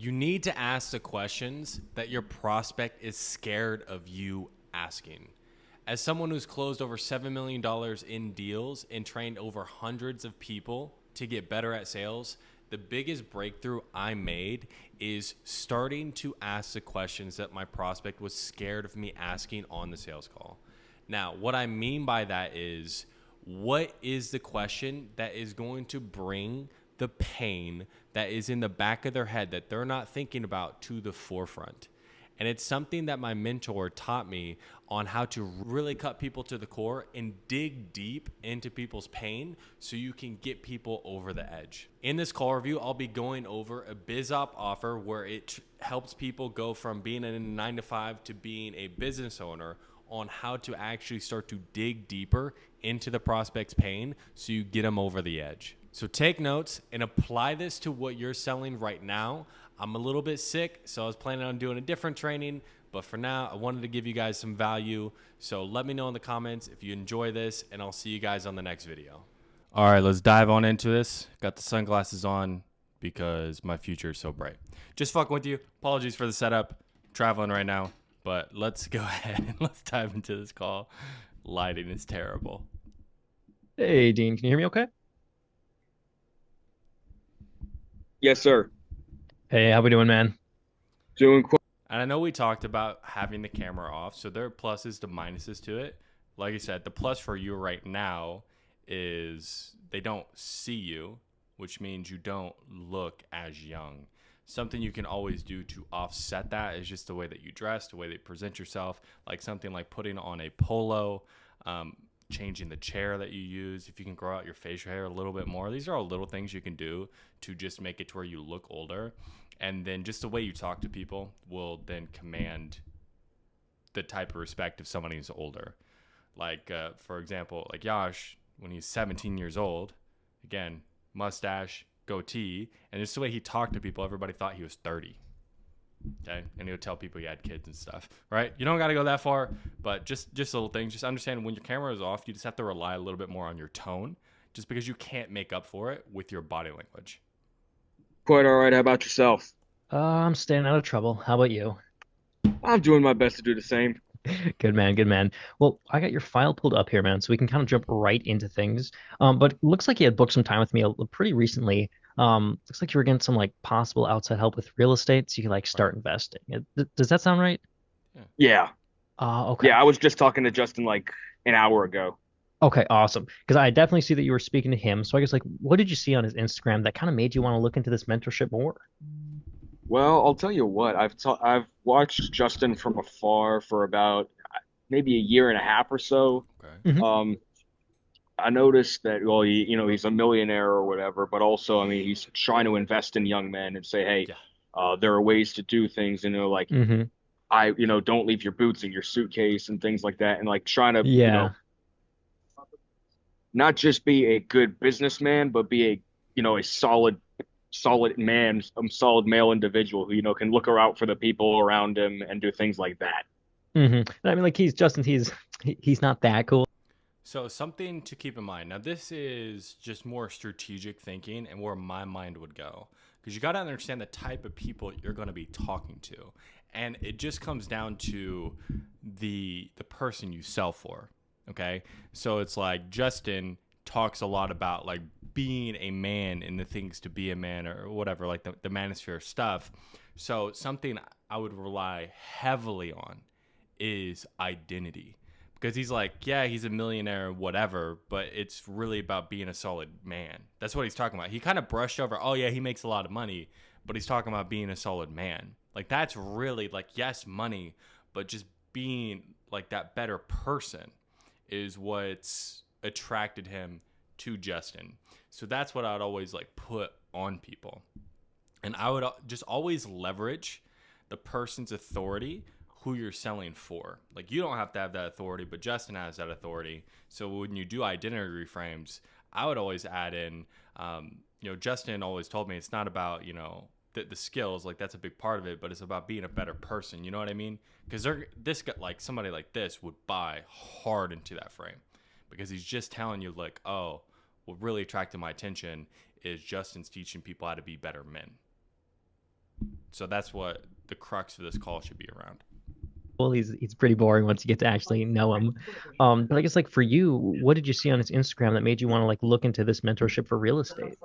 You need to ask the questions that your prospect is scared of you asking. As someone who's closed over $7 million in deals and trained over hundreds of people to get better at sales, the biggest breakthrough I made is starting to ask the questions that my prospect was scared of me asking on the sales call. Now, what I mean by that is, what is the question that is going to bring the pain that is in the back of their head that they're not thinking about to the forefront? And it's something that my mentor taught me on how to really cut people to the core and dig deep into people's pain so you can get people over the edge. In this call review, I'll be going over a BizOp offer where it helps people go from being in a 9-to-5 to being a business owner, on how to actually start to dig deeper into the prospect's pain so you get them over the edge. So take notes and apply this to what you're selling right now. I'm a little bit sick, so I was planning on doing a different training, but for now, I wanted to give you guys some value. So let me know in the comments if you enjoy this, and I'll see you guys on the next video. All right, let's dive on into this. Got the sunglasses on because my future is so bright. Just fucking with you. Apologies for the setup. Traveling right now. But let's go ahead and let's dive into this call. Lighting is terrible. Hey, Dean, can you hear me okay? Yes, sir. Hey, how we doing, man? Doing quite. And I know we talked about having the camera off, so there are pluses to minuses to it. Like I said, the plus for you right now is they don't see you, which means you don't look as young. Something you can always do to offset that is just the way that you dress, the way that you present yourself, like something like putting on a polo, changing the chair that you use. If you can grow out your facial hair a little bit more, these are all little things you can do to just make it to where you look older. And then just the way you talk to people will then command the type of respect of someone who's older. Like, for example, like Yash, when he's 17 years old, again, mustache, goatee, and just the way he talked to people, everybody thought he was 30. Okay, and he would tell people he had kids and stuff, right? You don't got to go that far, but just little things. Just understand when your camera is off, you just have to rely a little bit more on your tone, just because you can't make up for it with your body language. All right. How about yourself? I'm staying out of trouble. How about you? I'm doing my best to do the same. Good man, good man. Well, I got your file pulled up here, man, so we can kind of jump right into things. But it looks like you had booked some time with me pretty recently. Looks like you were getting some like possible outside help with real estate, so you can like Right. start investing. Does that sound right? Yeah. Okay. Yeah, I was just talking to Justin like an hour ago. Okay, awesome. Because I definitely see that you were speaking to him. So I guess like, what did you see on his Instagram that kind of made you want to look into this mentorship more? Well, I'll tell you what. I've watched Justin from afar for about maybe a year and a half or so. Okay. Hmm. Um, I noticed that, well, he's a millionaire or whatever, but also, I mean, he's trying to invest in young men and say, hey, Yeah. there are ways to do things, like Hmm. don't leave your boots in your suitcase and things like that, and like trying to, Yeah. not just be a good businessman, but be a solid man, solid male individual who, can look out for the people around him and do things like that. I mean, like he's Justin. He's not that cool. So something to keep in mind. Now, this is just more strategic thinking and where my mind would go. Because you got to understand the type of people you're going to be talking to. And it just comes down to the person you sell for. Okay? So it's like Justin talks a lot about like being a man and the things to be a man or whatever, like the manosphere stuff. So something I would rely heavily on is identity, because he's like, yeah, he's a millionaire, whatever, but it's really about being a solid man. That's what he's talking about. He kind of brushed over, oh yeah, he makes a lot of money, but he's talking about being a solid man. Like that's really like, yes, money, but just being like that better person is what's attracted him to Justin. So that's what I would always like put on people. And I would just always leverage the person's authority who you're selling for. Like you don't have to have that authority, but Justin has that authority. So when you do identity reframes, I would always add in, Justin always told me it's not about, the skills, like that's a big part of it, but it's about being a better person. You know what I mean? Because like somebody like this would buy hard into that frame, because he's just telling you like, oh, what really attracted my attention is Justin's teaching people how to be better men. So that's what the crux of this call should be around. Well, he's pretty boring once you get to actually know him. But I guess like for you, what did you see on his Instagram that made you want to like look into this mentorship for real estate?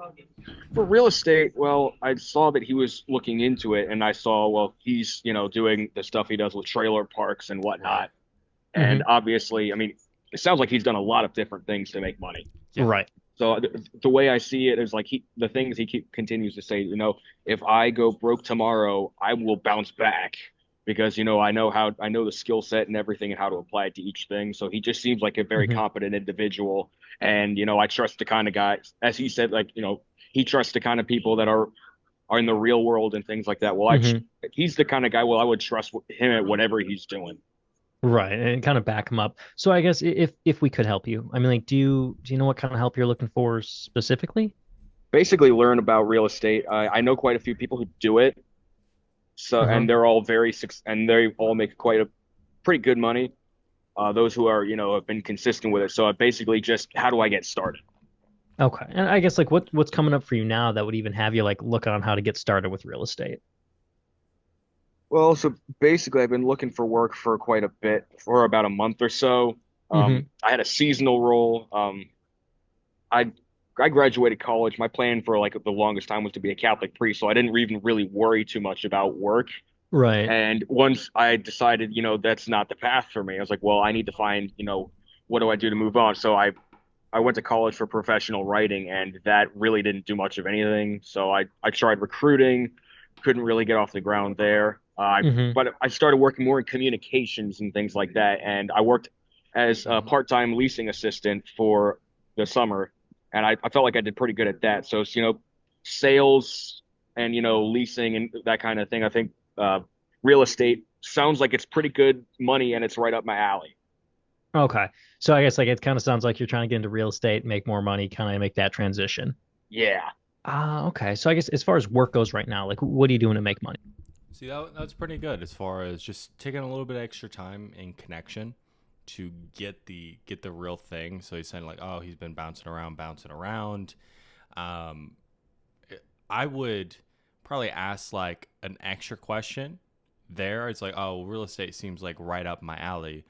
For real estate, well, I saw that he was looking into it, and I saw, well, he's, doing the stuff he does with trailer parks and Right. whatnot. Hmm. And obviously, I mean, it sounds like he's done a lot of different things to make money. Yeah. Right. So the way I see it is like the things continues to say, if I go broke tomorrow, I will bounce back because, I know the skill set and everything and how to apply it to each thing. So he just seems like a very Hmm. competent individual. And, I trust the kind of guy, as he said, like, he trusts the kind of people that are in the real world and things like that. Well, Hmm. he's the kind of guy, well, I would trust him at whatever he's doing. Right, and kind of back him up. So I guess if we could help you, I mean, like, do you know what kind of help you're looking for specifically? Basically learn about real estate. I know quite a few people who do it. So, Uh-huh. and they're all and they all make quite a pretty good money. Those who are, have been consistent with it. So basically just how do I get started? Okay, and I guess like what's coming up for you now that would even have you like look on how to get started with real estate? Well, so basically I've been looking for work for quite a bit, for about a month or so. Hmm. I had a seasonal role. I I graduated college. My plan for like the longest time was to be a Catholic priest, so I didn't even really worry too much about work. Right. And once I decided, that's not the path for me, I was like, well, I need to find, what do I do to move on? So I went to college for professional writing, and that really didn't do much of anything. So I tried recruiting, couldn't really get off the ground there. Hmm. But I started working more in communications and things like that, and I worked as a Hmm. part-time leasing assistant for the summer, and I felt like I did pretty good at that. So, sales and leasing and that kind of thing. I think real estate sounds like it's pretty good money, and it's right up my alley. Okay. So I guess like it kind of sounds like you're trying to get into real estate, make more money, kind of make that transition. Yeah. Okay. So I guess as far as work goes right now, like what are you doing to make money? See, that's pretty good as far as just taking a little bit extra time in connection to get the real thing. So he's saying like, oh, he's been bouncing around. Um, I would probably ask like an extra question there. It's like, oh, real estate seems like right up my alley.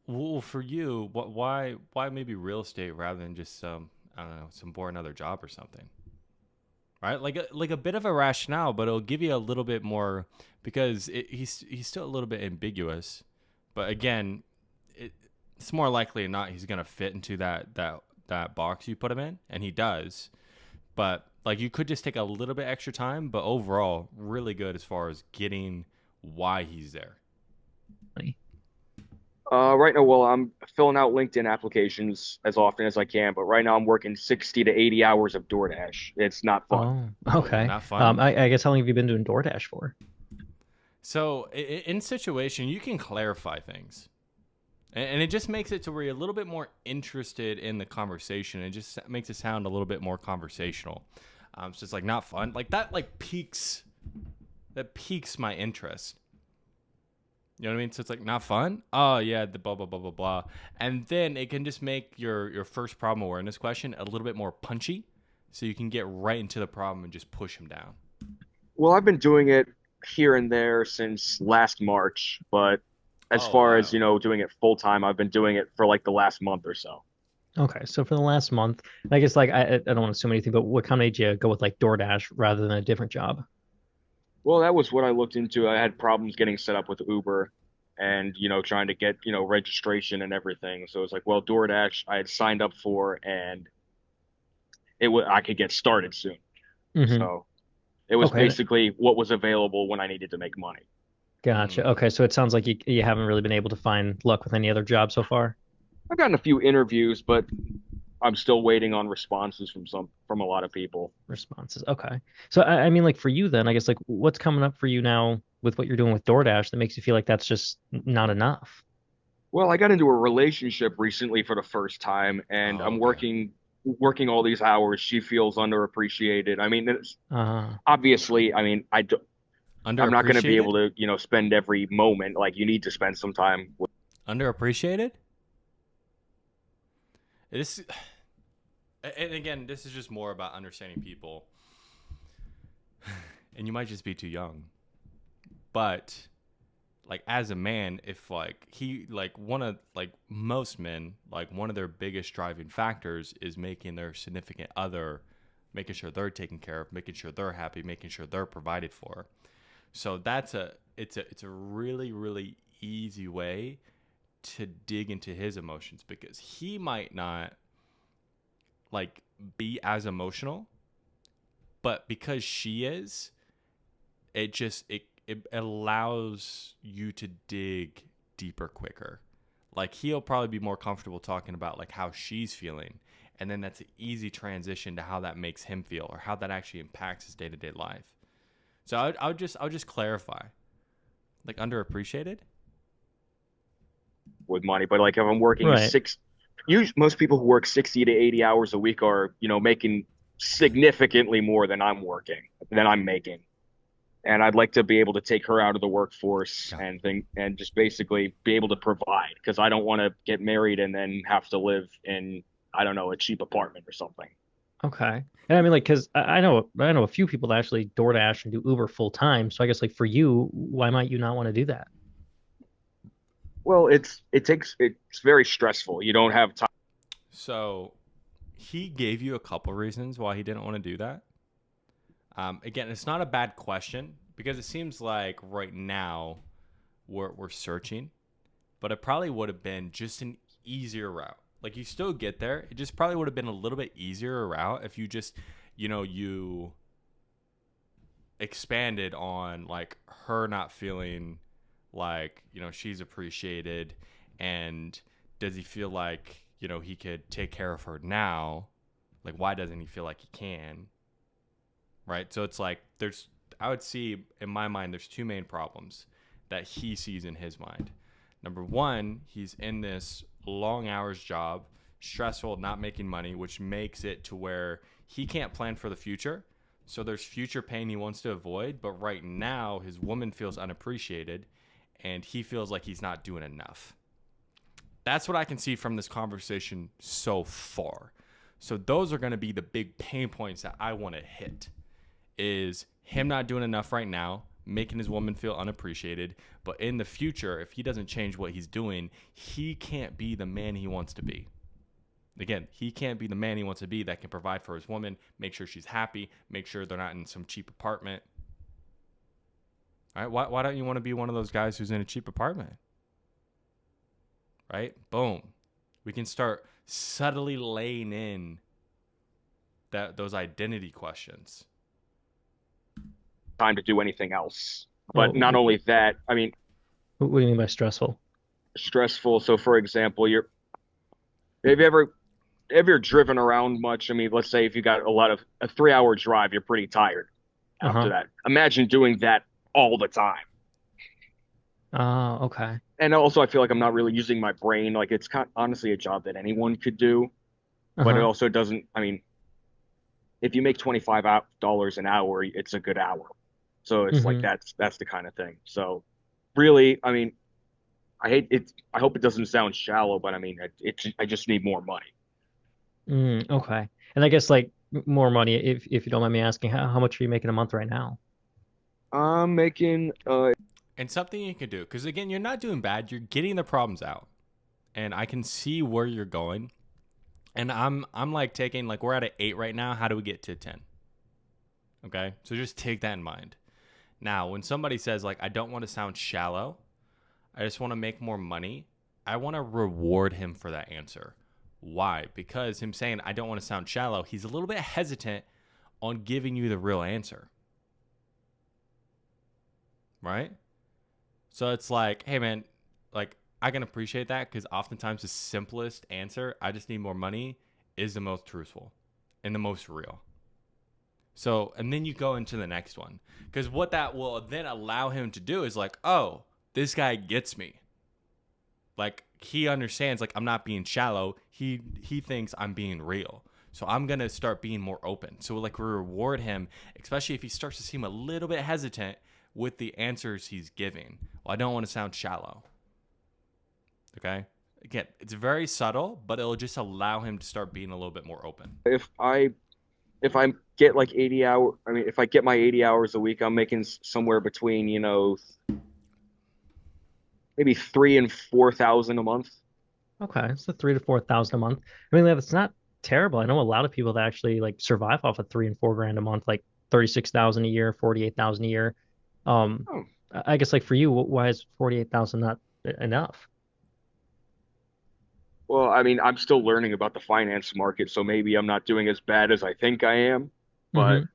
Well, for you, why maybe real estate rather than just some I don't know some boring other job or something, right? Like a bit of a rationale, but it'll give you a little bit more because he's still a little bit ambiguous. But again, it's more likely than not he's gonna fit into that box you put him in, and he does. But like you could just take a little bit extra time, but overall, really good as far as getting why he's there. Money. Right now, well, I'm filling out LinkedIn applications as often as I can, but right now I'm working 60 to 80 hours of DoorDash. It's not fun. Oh, Oh, okay. not fun. I guess how long have you been doing DoorDash for? So in situation, you can clarify things, and it just makes it to where you're a little bit more interested in the conversation. It just makes it sound a little bit more conversational. So it's like not fun, like that, like piques my interest. You know what I mean? So it's like not fun. Oh yeah, the blah blah blah blah blah, and then it can just make your first problem awareness question a little bit more punchy, so you can get right into the problem and just push them down. Well, I've been doing it here and there since last March, but as Oh far as, wow. doing it full time, I've been doing it for like the last month or so. Okay, so for the last month, I guess like I don't want to assume anything, but what kind of made you go with like DoorDash rather than a different job? Well, that was what I looked into. I had problems getting set up with Uber and, trying to get, registration and everything. So it's like, well, DoorDash I had signed up for and I could get started soon. Hmm. So it was Okay, basically what was available when I needed to make money. gotcha. Mm. Okay, so it sounds like you haven't really been able to find luck with any other job so far. I've gotten a few interviews, but I'm still waiting on responses from a lot of people. Responses. Okay. So I mean, like for you then, I guess like what's coming up for you now with what you're doing with DoorDash that makes you feel like that's just not enough? Well, I got into a relationship recently for the first time, and Oh, I'm okay. working all these hours. She feels underappreciated. I mean, it's Uh, obviously, I mean, I'm not going to be able Underappreciated. to, spend every moment. Like you need to spend some time with. Underappreciated. This, and again, this is just more about understanding people, and you might just be too young. But like as a man, if like he like one of like most men, like one of their biggest driving factors is making their significant other, making sure they're taken care of, making sure they're happy, making sure they're provided for. So it's a really really easy way to dig into his emotions, because he might not like be as emotional, but because she is, it allows you to dig deeper quicker. Like he'll probably be more comfortable talking about like how she's feeling, and then that's an easy transition to how that makes him feel or how that actually impacts his day-to-day life. So I'll just clarify, like underappreciated with money. But like if I'm working Right. most people who work 60 to 80 hours a week are, making significantly more than I'm making. And I'd like to be able to take her out of the workforce Yeah. and just basically be able to provide, because I don't want to get married and then have to live in, I don't know, a cheap apartment or something. Okay. And I mean, like, because I know a few people that actually DoorDash and do Uber full time. So I guess like for you, why might you not want to do that? Well, it's very stressful. You don't have time. So he gave you a couple reasons why he didn't want to do that. Again, it's not a bad question, because it seems like right now we're searching, but it probably would have been just an easier route. Like you still get there. It just probably would have been a little bit easier route if you just, you expanded on like her not feeling like, she's appreciated, and does he feel like, he could take care of her now? Like why doesn't he feel like he can? Right? So it's like I would see in my mind there's two main problems that he sees in his mind. Number one, he's in this long hours job, stressful, not making money, which makes it to where he can't plan for the future. So there's future pain he wants to avoid, but right now his woman feels unappreciated and he feels like he's not doing enough. That's what I can see from this conversation so far. So those are going to be the big pain points that I want to hit. Is him not doing enough right now, making his woman feel unappreciated, but in the future, if he doesn't change what he's doing, he can't be the man he wants to be. Again, he can't be the man he wants to be that can provide for his woman, make sure she's happy, make sure they're not in some cheap apartment. All right, why don't you want to be one of those guys who's in a cheap apartment? Right? Boom. We can start subtly laying in those identity questions. Time to do anything else. But not Oh, only that, I mean, what do you mean by stressful? stressful. So for example, have you ever driven around much? I mean, let's say if you got a 3 hour drive, you're pretty tired after Uh-huh. that. Imagine doing that all the time. Okay. And also I feel like I'm not really using my brain. Like it's honestly a job that anyone could do, but it Uh-huh. also doesn't, I mean, if you make $25 an hour, it's a good hour. So it's like Mm-hmm. that's the kind of thing. So really, I mean, I hate it. I hope it doesn't sound shallow, but I mean, I just need more money. Okay. And I guess like more money, if you don't mind me asking, how much are you making a month right now? I'm making And something you can do, because again, you're not doing bad. You're getting the problems out, and I can see where you're going. And I'm like taking like we're at an 8 right now. How do we get to 10? Okay, so just take that in mind. Now, when somebody says like I don't want to sound shallow, I just want to make more money, I want to reward him for that answer. Why? Because him saying I don't want to sound shallow, he's a little bit hesitant on giving you the real answer, right? So it's like, hey man, like I can appreciate that, because oftentimes the simplest answer, I just need more money, is the most truthful and the most real. So, and then you go into the next one, because what that will then allow him to do is like, oh, this guy gets me. Like he understands, like I'm not being shallow. He thinks I'm being real. So I'm gonna start being more open. So like we reward him, especially if he starts to seem a little bit hesitant with the answers he's giving. Well, I don't want to sound shallow. Okay. Again, it's very subtle, but it'll just allow him to start being a little bit more open. if I if I get like 80 hour, I mean, if I get my 80 hours a week, I'm making somewhere between, maybe 3 and 4 thousand a month. Okay, so 3 to 4 thousand a month. I mean, that's not terrible. I know a lot of people that actually like survive off of 3 and 4 grand a month, like 36,000 a year, 48,000 a year. Um, Oh, I guess like for you, why is 48,000 not enough? well, I mean, I'm still learning about the finance market, so maybe I'm not doing as bad as I think I am. But Hmm.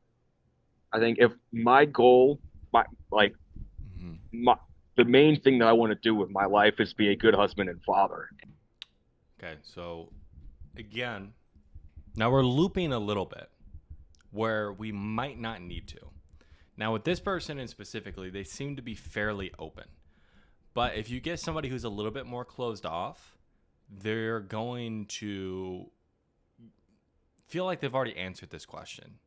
I think if my goal, my like Mhm. my the main thing that I want to do with my life is be a good husband and father. Okay, so again, now we're looping a little bit where we might not need to. Now, with this person and specifically, they seem to be fairly open. But if you get somebody who's a little bit more closed off, they're going to feel like they've already answered this question.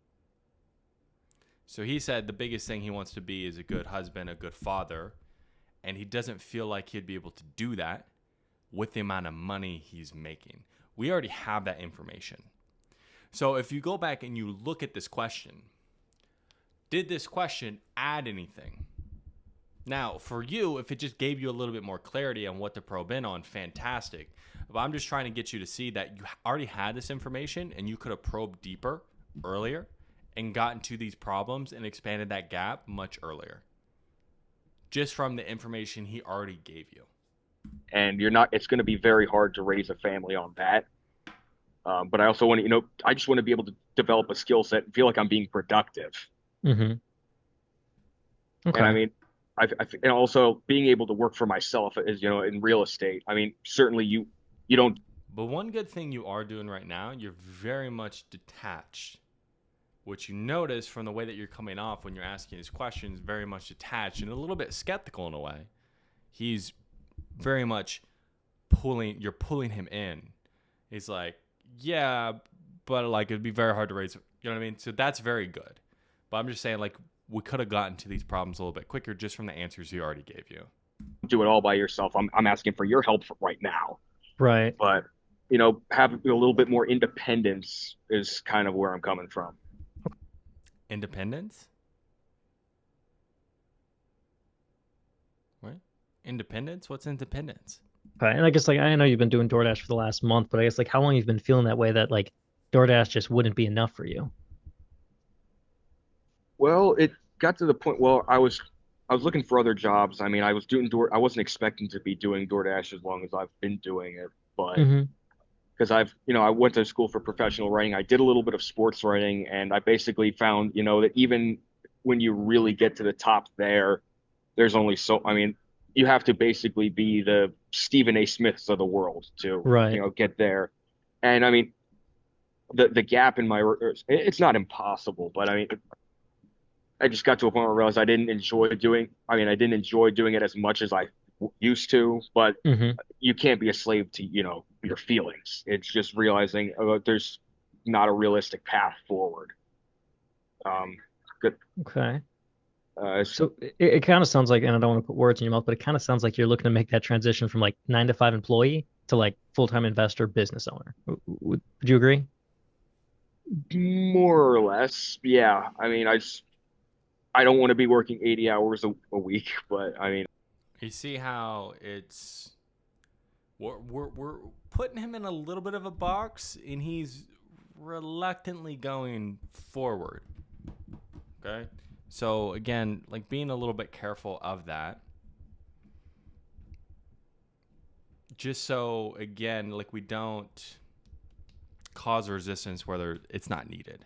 So he said the biggest thing he wants to be is a good husband, a good father, and he doesn't feel like he'd be able to do that with the amount of money he's making. We already have that information. So if you go back and you look at this question, did this question add anything? Now, for you, if it just gave you a little bit more clarity on what to probe in on, fantastic. But I'm just trying to get you to see that you already had this information and you could have probed deeper earlier and gotten to these problems and expanded that gap much earlier. Just from the information he already gave you. And it's going to be very hard to raise a family on that. But I also want to, I just want to be able to develop a skill set and feel like I'm being productive. Hmm. And I Okay. mean, and also being able to work for myself is, in real estate. I mean, certainly you don't. But one good thing you are doing right now, you're very much detached. What you notice from the way that you're coming off when you're asking these questions, very much detached and a little bit skeptical in a way. He's very much you're pulling him in. He's like, yeah, but like it'd be very hard to raise, you know what I mean? So that's very good. But I'm just saying, like, we could have gotten to these problems a little bit quicker just from the answers he already gave you. Do it all by yourself. I'm asking for your help right now. Right. But, having a little bit more independence is kind of where I'm coming from. Independence? Right? Independence? What's independence? Okay. And I guess like I know you've been doing DoorDash for the last month, but I guess like how long you've been feeling that way that like DoorDash just wouldn't be enough for you. Well, it got to the point. Well, I was looking for other jobs. I mean, I wasn't expecting to be doing DoorDash as long as I've been doing it, but Hmm. because I went to school for professional writing. I did a little bit of sports writing, and I basically found, that even when you really get to the top there, there's only I mean, you have to basically be the Stephen A. Smiths of the world to, Right. get there. And I mean, the gap in it's not impossible, but I mean, I just got to a point where I realized I didn't enjoy doing it as much as I used to, but Hmm. you can't be a slave to, your feelings. It's just realizing there's not a realistic path forward. Um, good. Okay. It's So it kind of sounds like, and I don't want to put words in your mouth, but it kind of sounds like you're looking to make that transition from like 9 to 5 employee to like full-time investor business owner. Would you agree? more or less, yeah. I mean, I don't want to be working 80 hours a week, but I mean, You see how we're putting him in a little bit of a box and he's reluctantly going forward. Okay? So again, like being a little bit careful of that. Just so again, like we don't cause resistance where it's not needed.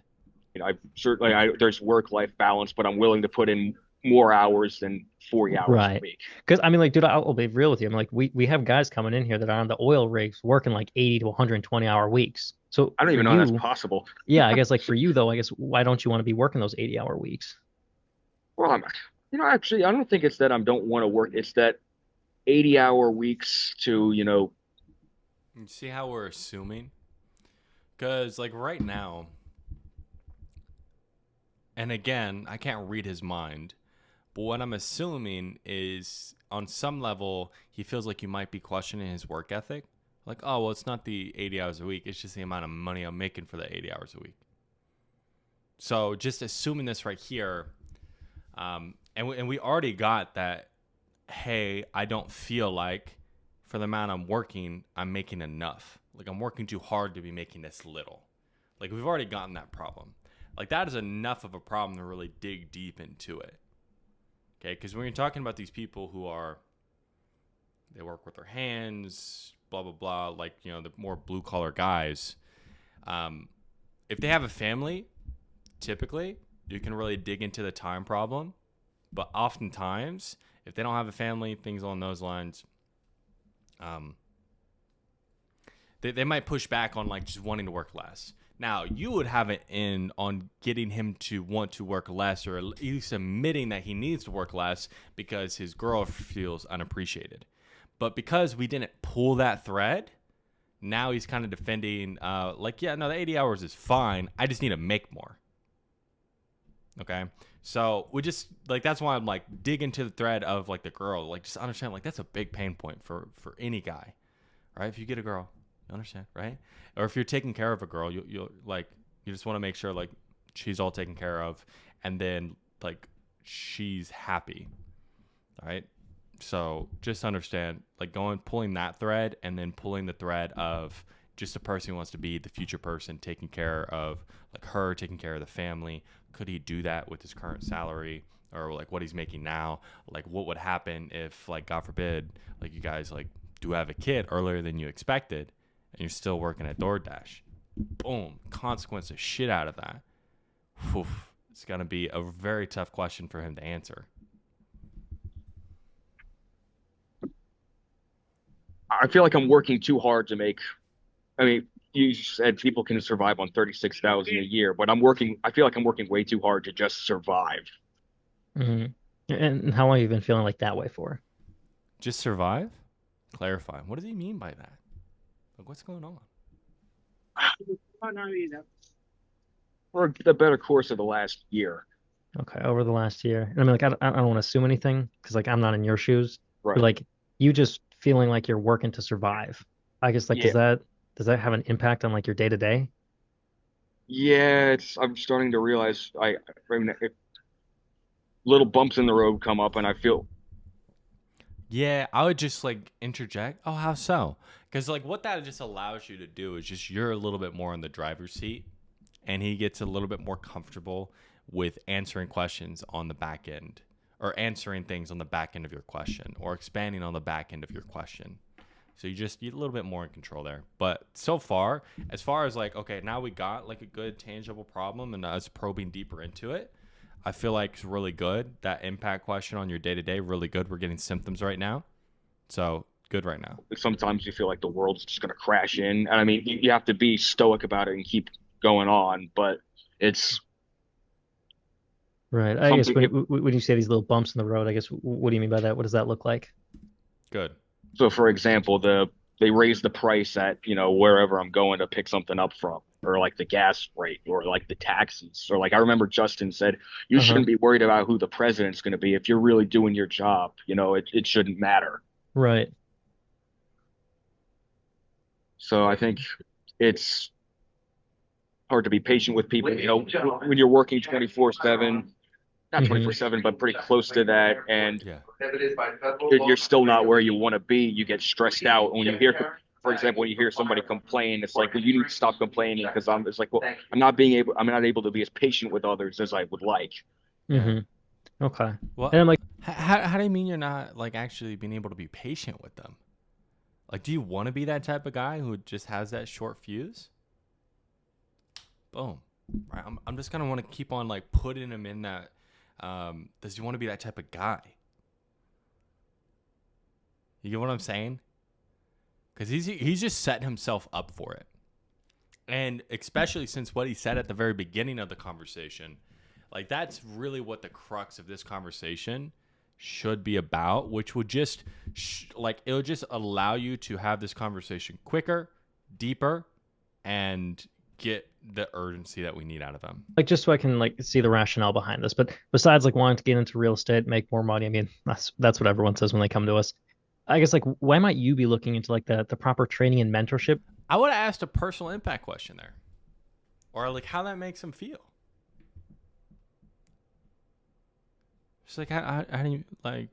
I certainly there's work-life balance, but I'm willing to put in more hours than 40 hours a Right. week. Because I mean, like, dude, I'll be real with you. I'm like, we have guys coming in here that are on the oil rigs working like 80 to 120-hour weeks. So I don't for even know that's you, possible. yeah, I guess like for you though, I guess why don't you want to be working those 80-hour weeks? Well, actually, I don't think it's that I don't want to work. It's that 80-hour weeks to, You see how we're assuming? Because like right now, and again, I can't read his mind, but what I'm assuming is on some level, he feels like you might be questioning his work ethic. Like, oh, well, it's not the 80 hours a week. It's just the amount of money I'm making for the 80 hours a week. So just assuming this right here, and we already got that, hey, I don't feel like for the amount I'm working, I'm making enough. Like I'm working too hard to be making this little. Like we've already gotten that problem. Like that is enough of a problem to really dig deep into it. Okay, because when you're talking about these people who are, they work with their hands, blah, blah, blah, like, you know, the more blue collar guys, if they have a family, typically you can really dig into the time problem. But oftentimes, if they don't have a family, things along those lines, they might push back on like just wanting to work less. Now, you would have it in on getting him to want to work less, or at least admitting that he needs to work less because his girl feels unappreciated. But because we didn't pull that thread, now he's kind of defending, like, yeah, no, the 80 hours is fine. I just need to make more. Okay? So we just, like, that's why I'm, like, dig into the thread of, like, the girl. Like, just understand, like, that's a big pain point for any guy, right? If you get a girl, you understand, right? Or if you're taking care of a girl, you'll like, you just want to make sure, like, she's all taken care of, and then, like, she's happy, all right? So just understand, like, pulling that thread, and then pulling the thread of just a person who wants to be the future person, taking care of, like, her, taking care of the family. Could he do that with his current salary, or like what he's making now? Like, what would happen if, like, God forbid, like, you guys, like, do have a kid earlier than you expected, and you're still working at DoorDash? Boom, consequences shit out of that. Whew. It's gonna be a very tough question for him to answer. I feel like I'm working too hard to make. I mean, you said people can survive on 36,000 a year, but I feel like I'm working way too hard to just survive. Hmm. And how long have you been feeling like that way for? Just survive? Clarify. What does he mean by that? Like, what's going on? For the better course of the last year. Okay, over the last year. I mean, like, I don't want to assume anything because, like, I'm not in your shoes. But, Right. like, you just feeling like you're working to survive. I guess, like, Yeah. does that have an impact on, like, your day to day? Yeah, I'm starting to realize I mean, if little bumps in the road come up and I feel. Yeah, I would just, like, interject. Oh, how so? Because, like, what that just allows you to do is just you're a little bit more in the driver's seat, and he gets a little bit more comfortable with answering questions on the back end, or answering things on the back end of your question, or expanding on the back end of your question. So you're a little bit more in control there. But so far, as far as, like, okay, now we got, like, a good tangible problem and us probing deeper into it, I feel like it's really good. That impact question on your day to day, really good. We're getting symptoms right now. So good right now. Sometimes you feel like the world's just going to crash in. And I mean, you have to be stoic about it and keep going on, but it's Right. I guess something. when you say these little bumps in the road, I guess what do you mean by that? What does that look like? Good. So, for example, they raise the price at, wherever I'm going to pick something up from, or like the gas rate, or like the taxes, or like I remember Justin said, you Uh-huh. shouldn't be worried about who the president's going to be if you're really doing your job. It shouldn't matter. Right. So I think it's hard to be patient with people, when you're working 24/7, not Hmm. 24/7, but pretty close to that, and Yeah. you're still not where you want to be. You get stressed out when you hear, for example, when you hear somebody complain. It's like, well, you need to stop complaining, because it's like, well, I'm not able to be as patient with others as I would like. Yeah. Hmm. Okay. Well, And I'm like, how do you mean you're not, like, actually being able to be patient with them? Like, do you want to be that type of guy who just has that short fuse? Boom. Right. I'm just gonna want to keep on, like, putting him in that. Does he want to be that type of guy? You get what I'm saying? Because he's just setting himself up for it, and especially since what he said at the very beginning of the conversation, like, that's really what the crux of this conversation should be about, which would just like, it'll just allow you to have this conversation quicker, deeper, and get the urgency that we need out of them. just so I can, like, see the rationale behind this. But besides, like, wanting to get into real estate, make more money, I mean, that's what everyone says when they come to us. I guess, like, why might you be looking into, like, the proper training and mentorship? I would have asked a personal impact question there, or, like, how that makes him feel. She's like, how do you like?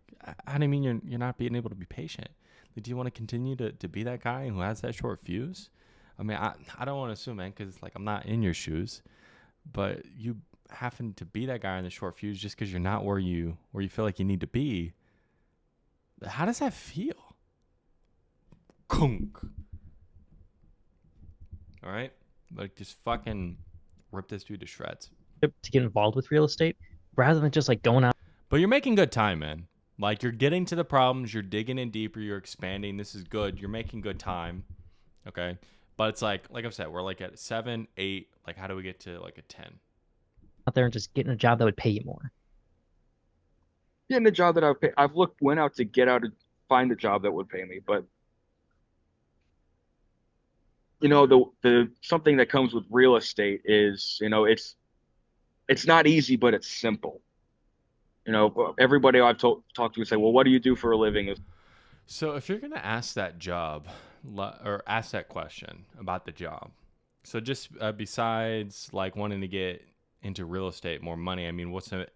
How do you mean you're not being able to be patient? Like, do you want to continue to be that guy who has that short fuse? I mean, I don't want to assume, man, because like I'm not in your shoes, but you happen to be that guy in the short fuse just because you're not where you feel like you need to be. How does that feel? Kunk. All right, like just fucking rip this dude to shreds. To get involved with real estate rather than just like going out. But you're making good time, man. Like you're getting to the problems, you're digging in deeper, you're expanding. This is good. You're making good time. Okay. But it's like I've said, we're like at 7, 8. Like, how do we get to like a 10? Out there and just getting a job that would pay you more. Getting a job that went out to get out and find a job that would pay me, but the something that comes with real estate is, it's not easy, but it's simple. Everybody I've talked to say, well, what do you do for a living? So if you're going to ask that job or ask that question about the job, so just besides like wanting to get into real estate, more money, I mean, I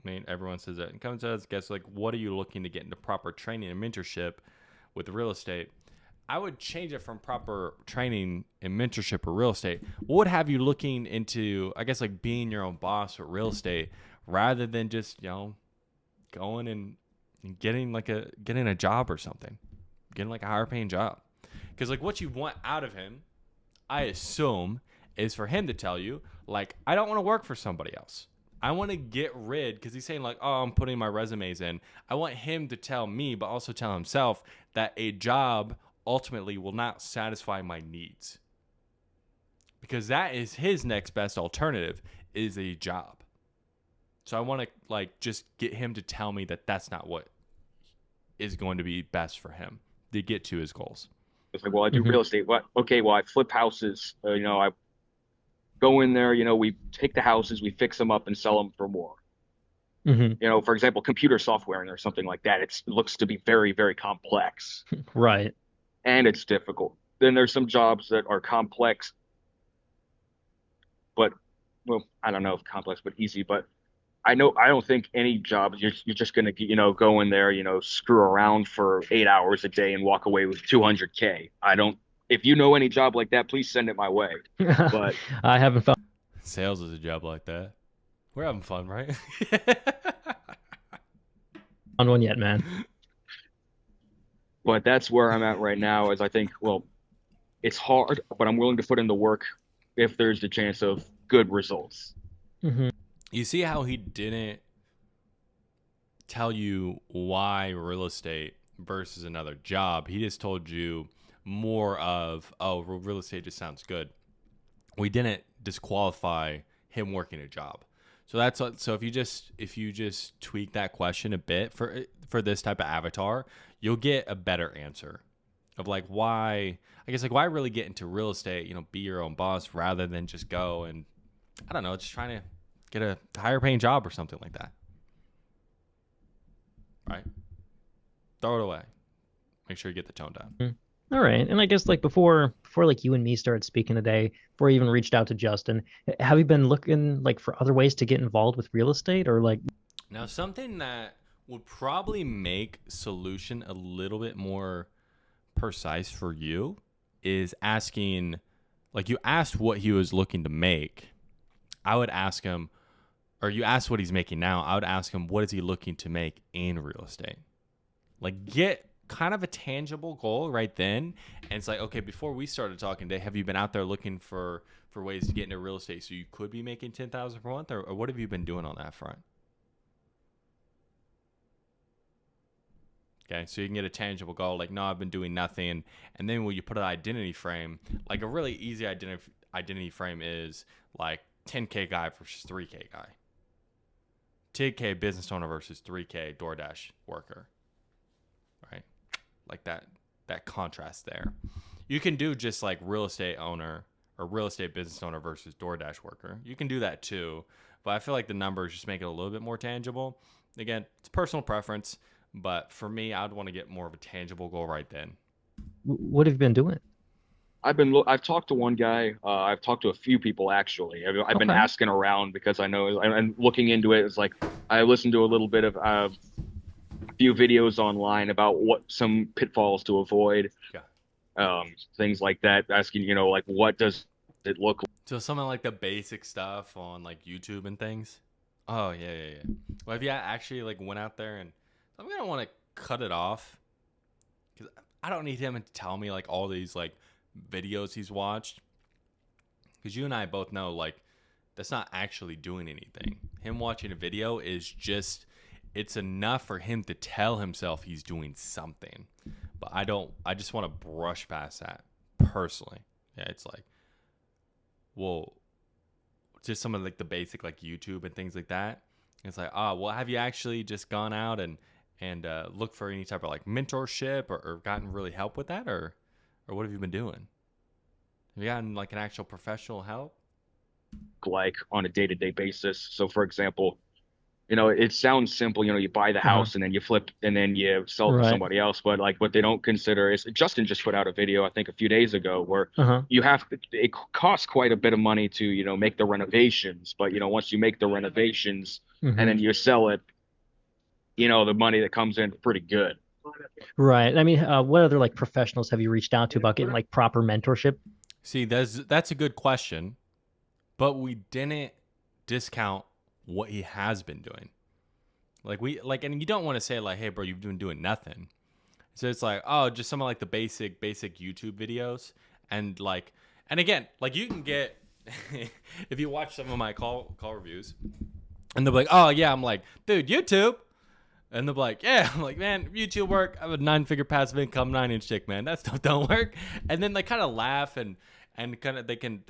mean, everyone says that and comes to us, guess like, what are you looking to get into proper training and mentorship with real estate? I would change it from proper training and mentorship or real estate. What would have you looking into, I guess, like being your own boss with real estate rather than just, going and getting a job or something, getting like a higher paying job? Because like what you want out of him, I assume, is for him to tell you, like, I don't want to work for somebody else. I want to get rid, because he's saying like, oh, I'm putting my resumes in. I want him to tell me, but also tell himself that a job ultimately will not satisfy my needs, because that is his next best alternative is a job. So I want to like just get him to tell me that that's not what is going to be best for him to get to his goals. It's like, well, I do real estate. What? Okay, well, I flip houses. I go in there. We take the houses, we fix them up, and sell them for more. For example, computer software or something like that. It looks to be very, very complex. Right. And it's difficult. Then there's some jobs that are complex, but, well, I don't know if complex, but easy. But I don't think any job you're just going to, go in there, screw around for 8 hours a day and walk away with $200K. I don't. If you know any job like that, please send it my way. But I haven't found sales is a job like that. We're having fun, right? one yet, man. But that's where I'm at right now, is I think, well, it's hard, but I'm willing to put in the work if there's the chance of good results. You see how he didn't tell you why real estate versus another job. He just told you more of, oh, real estate just sounds good. We didn't disqualify him working a job. So that's what, so if you just tweak that question a bit for this type of avatar, you'll get a better answer of like why, I guess, like why really get into real estate, be your own boss rather than just go and, I don't know, just trying to get a higher paying job or something like that. Right? Throw it away. Make sure you get the tone down. All right. And I guess like before like you and me started speaking today, before you even reached out to Justin, have you been looking like for other ways to get involved with real estate or like? Now, something that would probably make solution a little bit more precise for you is asking, like you asked what he was looking to make. I would ask him, or you asked what he's making now. I would ask him, what is he looking to make in real estate? Like get kind of a tangible goal right then. And it's like, okay, before we started talking today, have you been out there looking for ways to get into real estate so you could be making $10,000 per month, or what have you been doing on that front? Okay, so you can get a tangible goal, like, no, I've been doing nothing. And then when you put an identity frame, like a really easy identity frame is like 10K guy versus 3K guy. 10K business owner versus 3K DoorDash worker. Right? Like that contrast there. You can do just like real estate owner or real estate business owner versus DoorDash worker. You can do that too. But I feel like the numbers just make it a little bit more tangible. Again, it's personal preference. But for me, I'd want to get more of a tangible goal right then. What have you been doing? I've talked to one guy. I've talked to a few people actually. I've been Okay. asking around because I know and looking into it. It's like I listened to a little bit of a few videos online about what some pitfalls to avoid, Yeah. things like that. Asking, like what does it look like? So something like the basic stuff on like YouTube and things. Oh yeah, yeah, yeah. Well, if you actually like went out there and I'm gonna want to cut it off because I don't need him to tell me like all these like videos he's watched because you and I both know like that's not actually doing anything. Him watching a video is just it's enough for him to tell himself he's doing something. But I don't I just want to brush past that personally. Yeah, it's like, well, just some of like the basic like YouTube and things like that. It's like, oh, well, have you actually just gone out and looked for any type of like mentorship or gotten really help with that or what have you been doing? Have you gotten like an actual professional help? Like on a day-to-day basis. So for example, it sounds simple, you buy the Uh-huh. house and then you flip and then you sell it to Right. somebody else. But like what they don't consider is Justin just put out a video, I think a few days ago, where Uh-huh. it costs quite a bit of money to, make the renovations. But, once you make the renovations and Hmm. then you sell it, the money that comes in is pretty good. Right. I mean, what other like professionals have you reached out to about getting like proper mentorship? See, that's a good question, but we didn't discount what he has been doing. Like we like, and you don't want to say like, "Hey, bro, you've been doing nothing." So it's like, oh, just some of like the basic YouTube videos, and like, and again, like you can get if you watch some of my call reviews, and they'll be like, oh yeah, I'm like, dude, YouTube. And they'll be like, yeah, I'm like, man, YouTube work. I have a 9-figure passive income, 9-inch dick, man. That stuff don't work. And then they kind of laugh and kind of they can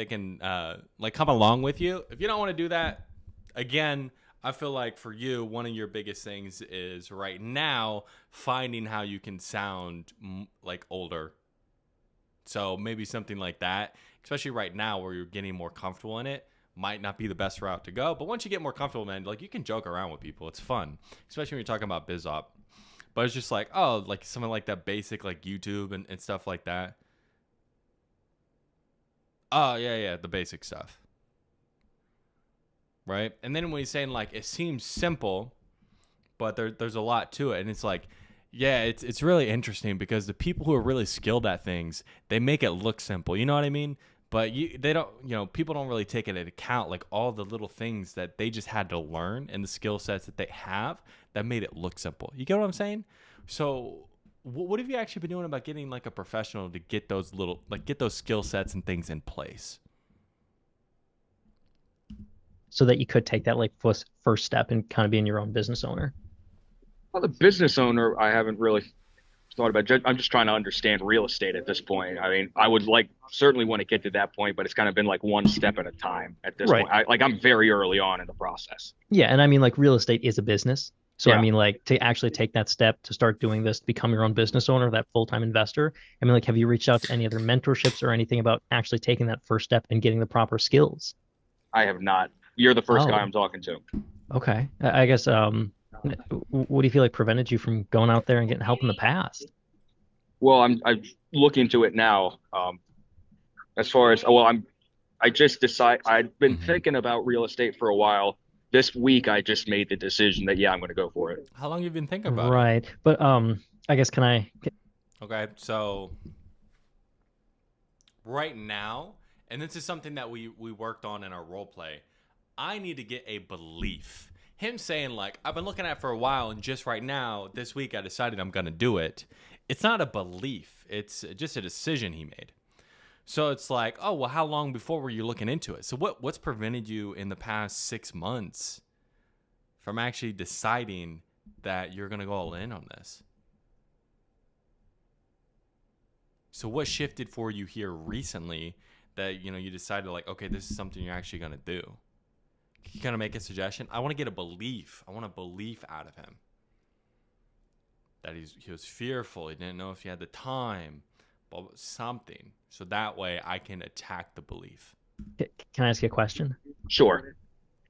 like come along with you. If you don't want to do that, again, I feel like for you, one of your biggest things is right now finding how you can sound like older. So maybe something like that, especially right now where you're getting more comfortable in it, might not be the best route to go. But once you get more comfortable, man, like you can joke around with people. It's fun, especially when you're talking about biz op. But it's just like, oh, like something like that basic like YouTube and stuff like that. Oh, yeah, yeah, the basic stuff. Right. And then when he's saying like it seems simple, but there's a lot to it. And it's like, yeah, it's really interesting because the people who are really skilled at things, they make it look simple. You know what I mean? But they don't, people don't really take it into account, like all the little things that they just had to learn and the skill sets that they have that made it look simple. You get what I'm saying? So what have you actually been doing about getting like a professional to get those get those skill sets and things in place? So that you could take that like first step and kind of being your own business owner. Well, the business owner, I haven't really thought about. I'm just trying to understand real estate at this point. I mean, I would certainly want to get to that point, but it's kind of been like one step at a time at this Right. point. I'm very early on in the process. Yeah, and I mean like real estate is a business. So I Yeah, mean like to actually take that step to start doing this, to become your own business owner, that full-time investor. I mean like have you reached out to any other mentorships or anything about actually taking that first step and getting the proper skills? I have not. You're the first guy Oh, I'm talking to. okay. I guess what do you feel like prevented you from going out there and getting help in the past? Well, I'm looking into it now. As far as well, I just decide I've been Mm-hmm. thinking about real estate for a while. This week, I just made the decision that yeah, I'm going to go for it. How long have you been thinking about it? Right. But I guess can I Okay, so right now, and this is something that we worked on in our role play. I need to get a belief. Him saying like I've been looking at it for a while, and just right now, this week, I decided I'm gonna do it. It's not a belief. It's just a decision he made. So it's like, oh well, how long before were you looking into it? So what's prevented you in the past 6 months from actually deciding that you're gonna go all in on this? So what shifted for you here recently that you decided like, okay, this is something you're actually gonna do? Can you kind of make a suggestion? I want to get a belief. I want a belief out of him that he was fearful. He didn't know if he had the time, but something. So that way I can attack the belief. can I ask you a question? Sure.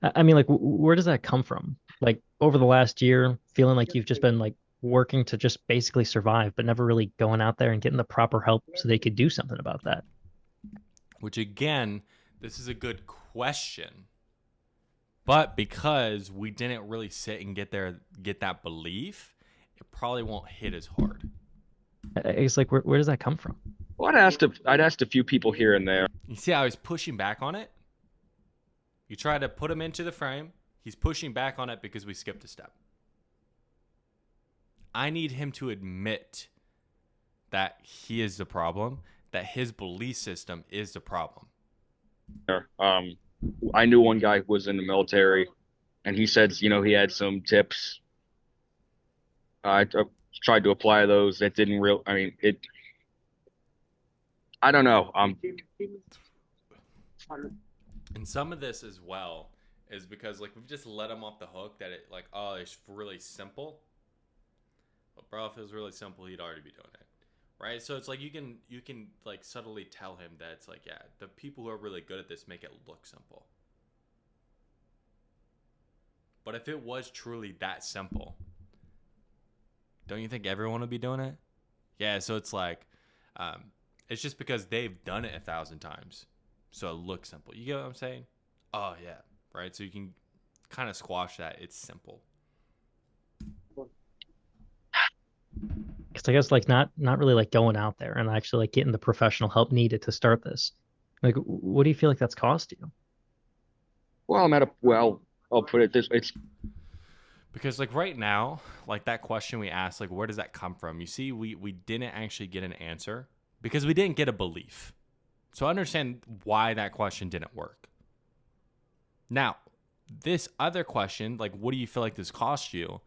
I mean, like, where does that come from? Like, over the last year, feeling like you've just been like working to just basically survive, but never really going out there and getting the proper help so they could do something about that. which again, this is a good question. But because we didn't really sit and get that belief, it probably won't hit as hard. It's like, where does that come from? Well, I'd asked a few people here and there. You see how he's pushing back on it? You try to put him into the frame. He's pushing back on it because we skipped a step. I need him to admit that he is the problem, that his belief system is the problem. I knew one guy who was in the military, and he said, he had some tips. I tried to apply those. That didn't real. I mean, it. I don't know. And some of this as well is because like we've just let him off the hook that it like, oh, it's really simple. But bro, if it was really simple, he'd already be doing it. Right? So it's like you can like subtly tell him that it's like, yeah, the people who are really good at this make it look simple. But if it was truly that simple, don't you think everyone would be doing it? Yeah, so it's like it's just because they've done it 1,000 times. So it looks simple. You get what I'm saying? Oh, yeah. Right? So you can kind of squash that. It's simple. Because I guess like not really like going out there and actually like getting the professional help needed to start this. Like, what do you feel like that's cost you? Well, I'll put it this way. Because like right now, like that question we asked, like where does that come from? You see, we didn't actually get an answer because we didn't get a belief. So understand why that question didn't work. Now, this other question, like what do you feel like this cost you?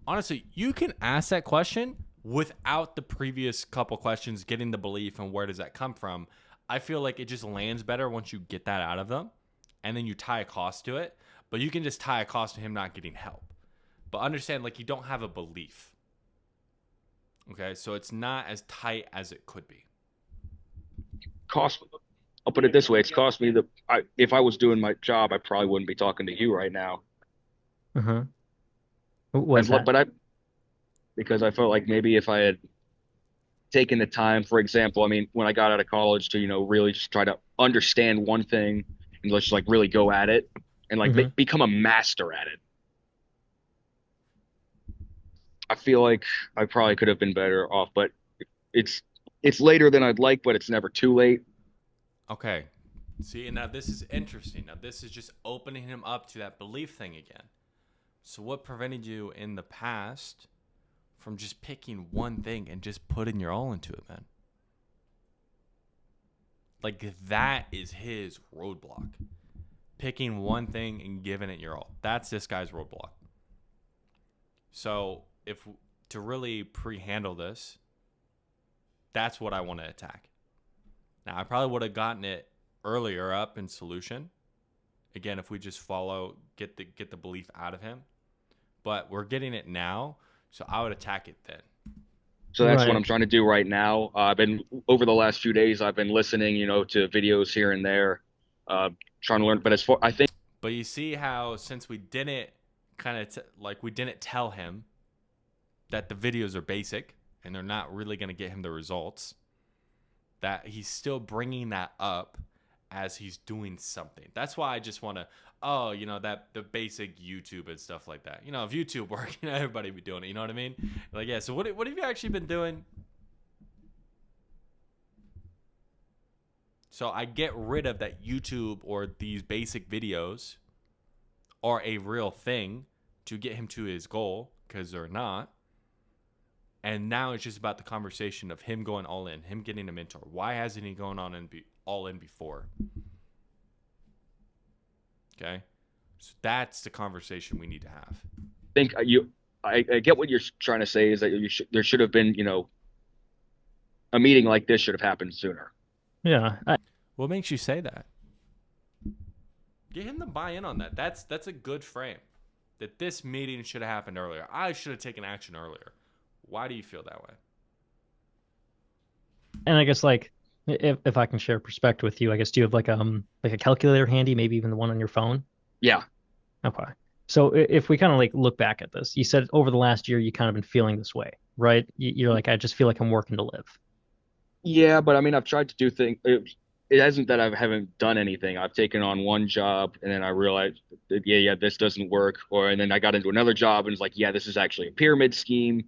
Honestly, you can ask that question without the previous couple questions getting the belief and where does that come from. I feel like it just lands better once you get that out of them and then you tie a cost to it. But you can just tie a cost to him not getting help. But understand, like, you don't have a belief. Okay? So it's not as tight as it could be. I'll put it this way. It's cost me if I was doing my job, I probably wouldn't be talking to you right now. Uh-huh. What's that? Because I felt like maybe if I had taken the time, for example, I mean, when I got out of college to, really just try to understand one thing and let's just like really go at it and like become a master at it. I feel like I probably could have been better off, but it's later than I'd like, but it's never too late. Okay. See, and now this is interesting. Now this is just opening him up to that belief thing again. So what prevented you in the past from just picking one thing and just putting your all into it, man? Like that is his roadblock. Picking one thing and giving it your all. That's this guy's roadblock. So if to really pre-handle this, that's what I want to attack. Now, I probably would have gotten it earlier up in solution. Again, if we just get the belief out of him. But we're getting it now, so I would attack it then. So that's what I'm trying to do right now. Over the last few days, I've been listening, to videos here and there, trying to learn. But you see how since we didn't we didn't tell him that the videos are basic and they're not really going to get him the results, that he's still bringing that up as he's doing something. That's why I just want to, that the basic YouTube and stuff like that. If YouTube worked, everybody would be doing it. You know what I mean? Like, yeah, so what have you actually been doing? So I get rid of that YouTube or these basic videos are a real thing to get him to his goal, because they're not. And now it's just about the conversation of him going all in, him getting a mentor. Why hasn't he gone on and all in before? Okay? So that's the conversation we need to have. I get what you're trying to say is that there should have been, a meeting like this should have happened sooner. Yeah. What makes you say that? Get him to buy in on that. That's a good frame. That this meeting should have happened earlier. I should have taken action earlier. Why do you feel that way? And I guess like if I can share a perspective with you, I guess do you have like a calculator handy, maybe even the one on your phone? Yeah. Okay. So if we kind of like look back at this, you said over the last year you kind of been feeling this way, right? You're like, I just feel like I'm working to live. Yeah, but I mean, I've tried to do things. it hasn't that I haven't done anything. I've taken on one job and then I realized that, yeah, this doesn't work. And then I got into another job and it's like, yeah, this is actually a pyramid scheme.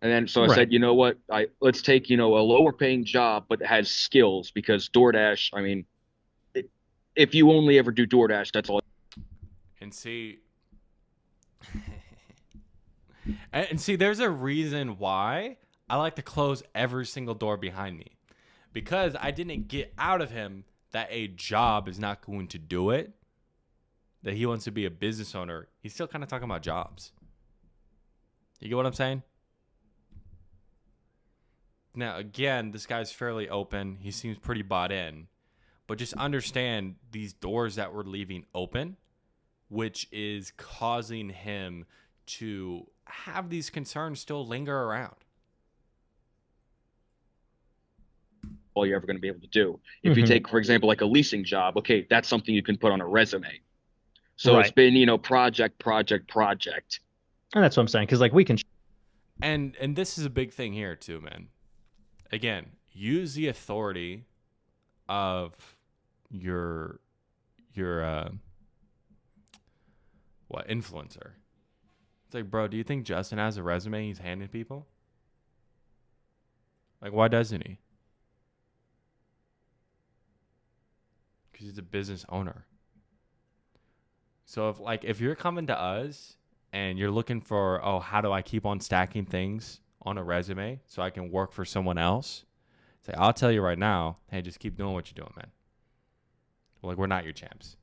And then so I Right. said, you know what? Let's take, a lower paying job, but it has skills because DoorDash, I mean, if you only ever do DoorDash, that's all. And see, and see, there's a reason why I like to close every single door behind me, because I didn't get out of him that a job is not going to do it. That he wants to be a business owner. He's still kind of talking about jobs. You get what I'm saying? Now, again, this guy's fairly open. He seems pretty bought in. But just understand these doors that we're leaving open, which is causing him to have these concerns still linger around. All you're ever going to be able to do. If you take, for example, like a leasing job, okay, that's something you can put on a resume. So it's Right. been, project. And that's what I'm saying. Because like we can. And this is a big thing here too, man. Again, use the authority of your influencer. It's like, bro, do you think Justin has a resume he's handing people? Like, why doesn't he? Because he's a business owner. So if you're coming to us and you're looking for, oh, how do I keep on stacking things on a resume so I can work for someone else? Say, I'll tell you right now, hey, just keep doing what you're doing, man. Like, we're not your champs.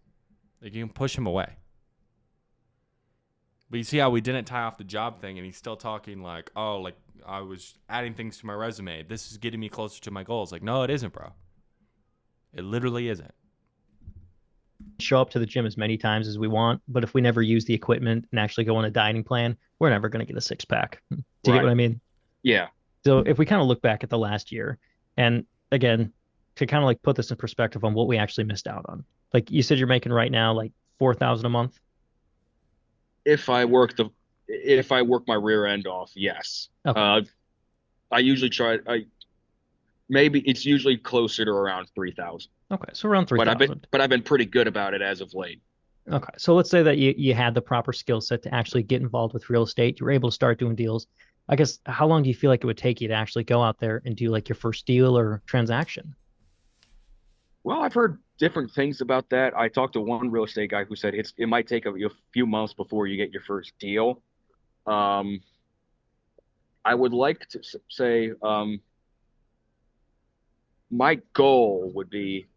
Like, you can push him away. But you see how we didn't tie off the job thing, and he's still talking like, oh, like I was adding things to my resume. This is getting me closer to my goals. Like, no, it isn't, bro. It literally isn't. Show up to the gym as many times as we want, but if we never use the equipment and actually go on a dieting plan, we're never going to get a six pack. Do you get what I mean? Yeah. So if we kind of look back at the last year, and again, to kind of like put this in perspective on what we actually missed out on. Like you said, you're making right now like 4,000 a month. If I work my rear end off, yes. Okay. I usually try. Maybe it's usually closer to around 3,000. Okay, so around But 3,000. I've been pretty good about it as of late. Okay, so let's say that you had the proper skill set to actually get involved with real estate. You were able to start doing deals. I guess how long do you feel like it would take you to actually go out there and do like your first deal or transaction? Well, I've heard different things about that. I talked to one real estate guy who said it might take a few months before you get your first deal. Um, I would like to say my goal would be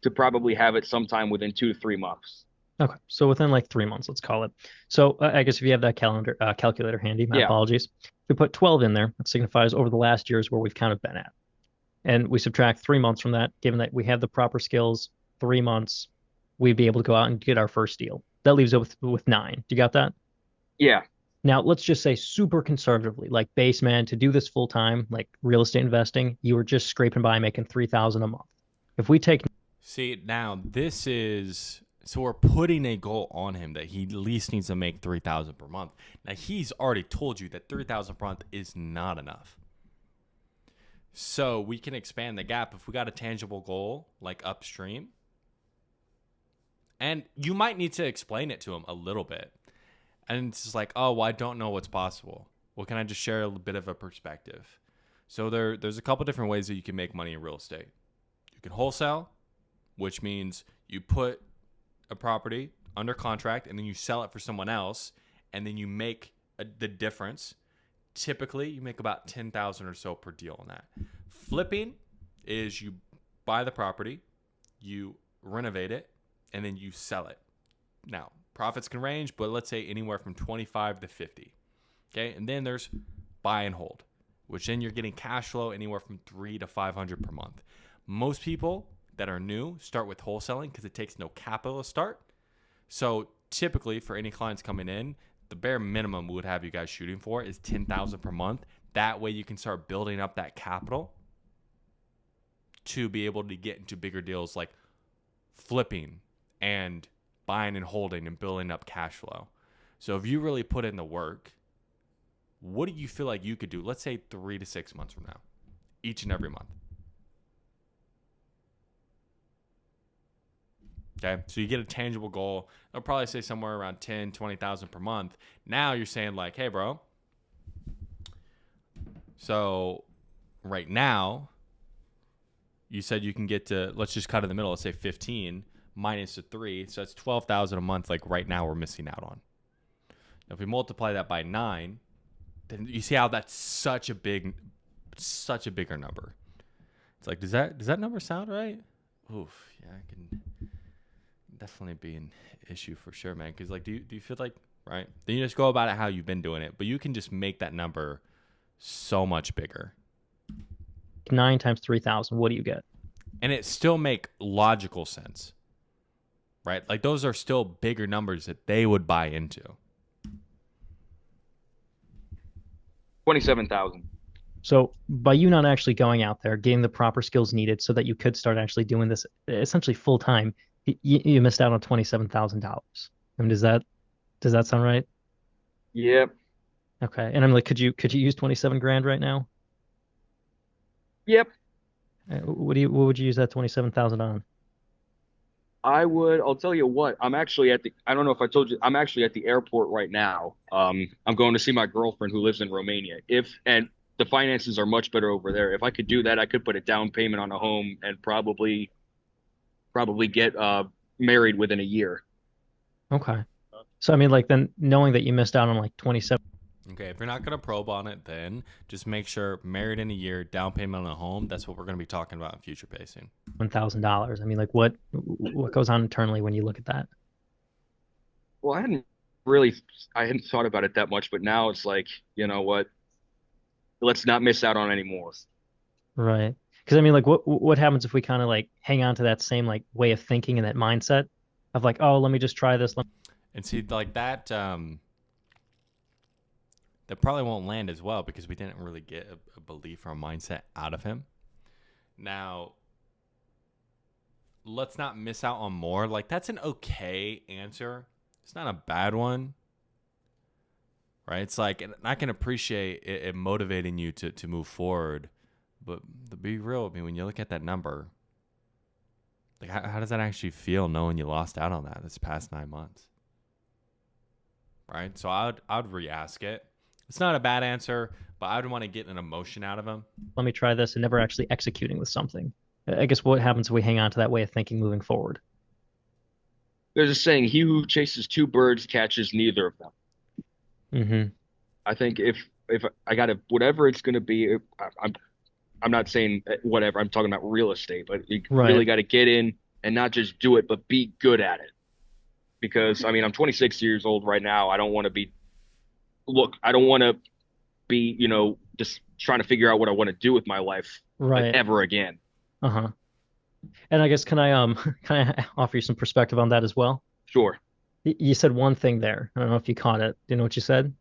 to probably have it sometime within 2 to 3 months. Okay, so within like 3 months, let's call it. So I guess if you have that calculator handy, my Yeah, apologies. If we put 12 in there, that signifies over the last years where we've kind of been at. And we subtract 3 months from that, given that we have the proper skills, 3 months, we'd be able to go out and get our first deal. That leaves us with nine. Do you got that? yeah. Now, let's just say super conservatively, like base man, to do this full time, like real estate investing, you were just scraping by making 3,000 a month. If we take See, now this is, so we're putting a goal on him that he at least needs to make 3,000 per month. Now he's already told you that 3,000 per month is not enough. So we can expand the gap if we got a tangible goal like upstream. And you might need to explain it to him a little bit. And it's just like, oh, well, I don't know what's possible. Well, can I just share a bit of a perspective? So there's a couple different ways that you can make money in real estate. You can wholesale, which means you put a property under contract and then you sell it for someone else, and then you make the difference. Typically, you make about 10,000 or so per deal on that. Flipping is you buy the property, you renovate it, and then you sell it. Now, profits can range, but let's say anywhere from 25 to 50. Okay, and then there's buy and hold, which then you're getting cash flow anywhere from 300 to 500 per month. Most people that are new start with wholesaling because it takes no capital to start. So typically for any clients coming in, the bare minimum we would have you guys shooting for is 10,000 per month. That way you can start building up that capital to be able to get into bigger deals like flipping and buying and holding and building up cash flow. So if you really put in the work, what do you feel like you could do? Let's say 3 to 6 months from now, each and every month. Okay. So you get a tangible goal. They'll probably say somewhere around 10, 20,000 per month. Now you're saying like, hey, bro. So right now, you said you can get to, let's just cut in the middle. Let's say 15 minus the 3. So that's 12,000 a month. Like right now we're missing out on. Now, if we multiply that by 9, then you see how that's such a bigger number. It's like, does that number sound right? Oof, yeah, I can definitely be an issue for sure, man. Because like, do you feel like, right? Then you just go about it how you've been doing it, but you can just make that number so much bigger. 9 times 3,000. What do you get? And it still make logical sense, right? Like those are still bigger numbers that they would buy into. 27,000. So by you not actually going out there, getting the proper skills needed so that you could start actually doing this essentially full time, you missed out on $27,000. I mean, does that sound right? Yep. Okay. And I'm like, could you use 27 grand right now? Yep. What would you use that 27,000 on? I'll tell you what, I don't know if I told you, I'm actually at the airport right now. I'm going to see my girlfriend who lives in Romania. And the finances are much better over there. If I could do that, I could put a down payment on a home and probably get married within a year. Okay. So I mean, like then knowing that you missed out on like 27. Okay, if you're not going to probe on it, then just make sure married in a year, down payment on a home. That's what we're going to be talking about in future pacing. $1,000. I mean, like what goes on internally when you look at that? Well, I hadn't thought about it that much, but now it's like, you know what? Let's not miss out on any more. Right. Because I mean, like what happens if we kind of like hang on to that same like way of thinking and that mindset of like, oh, let me just try this. And see, like that probably won't land as well because we didn't really get a belief or a mindset out of him. Now, let's not miss out on more. Like, that's an okay answer. It's not a bad one. Right? It's like, and I can appreciate it motivating you to move forward. But to be real, I mean, when you look at that number, like, how does that actually feel knowing you lost out on that this past 9 months? Right? So I'd re-ask it. It's not a bad answer, but I would want to get an emotion out of him. Let me try this and never actually executing with something. I guess what happens if we hang on to that way of thinking moving forward? There's a saying, he who chases two birds catches neither of them. Mm-hmm. I think if I got to, whatever it's going to be, I'm not saying whatever, I'm talking about real estate, but you really got to get in and not just do it, but be good at it. Because, I mean, I'm 26 years old right now. I don't want to be just trying to figure out what I want to do with my life ever again. Uh-huh. And I guess can I offer you some perspective on that as well? Sure. You said one thing there. I don't know if you caught it. Do you know what you said?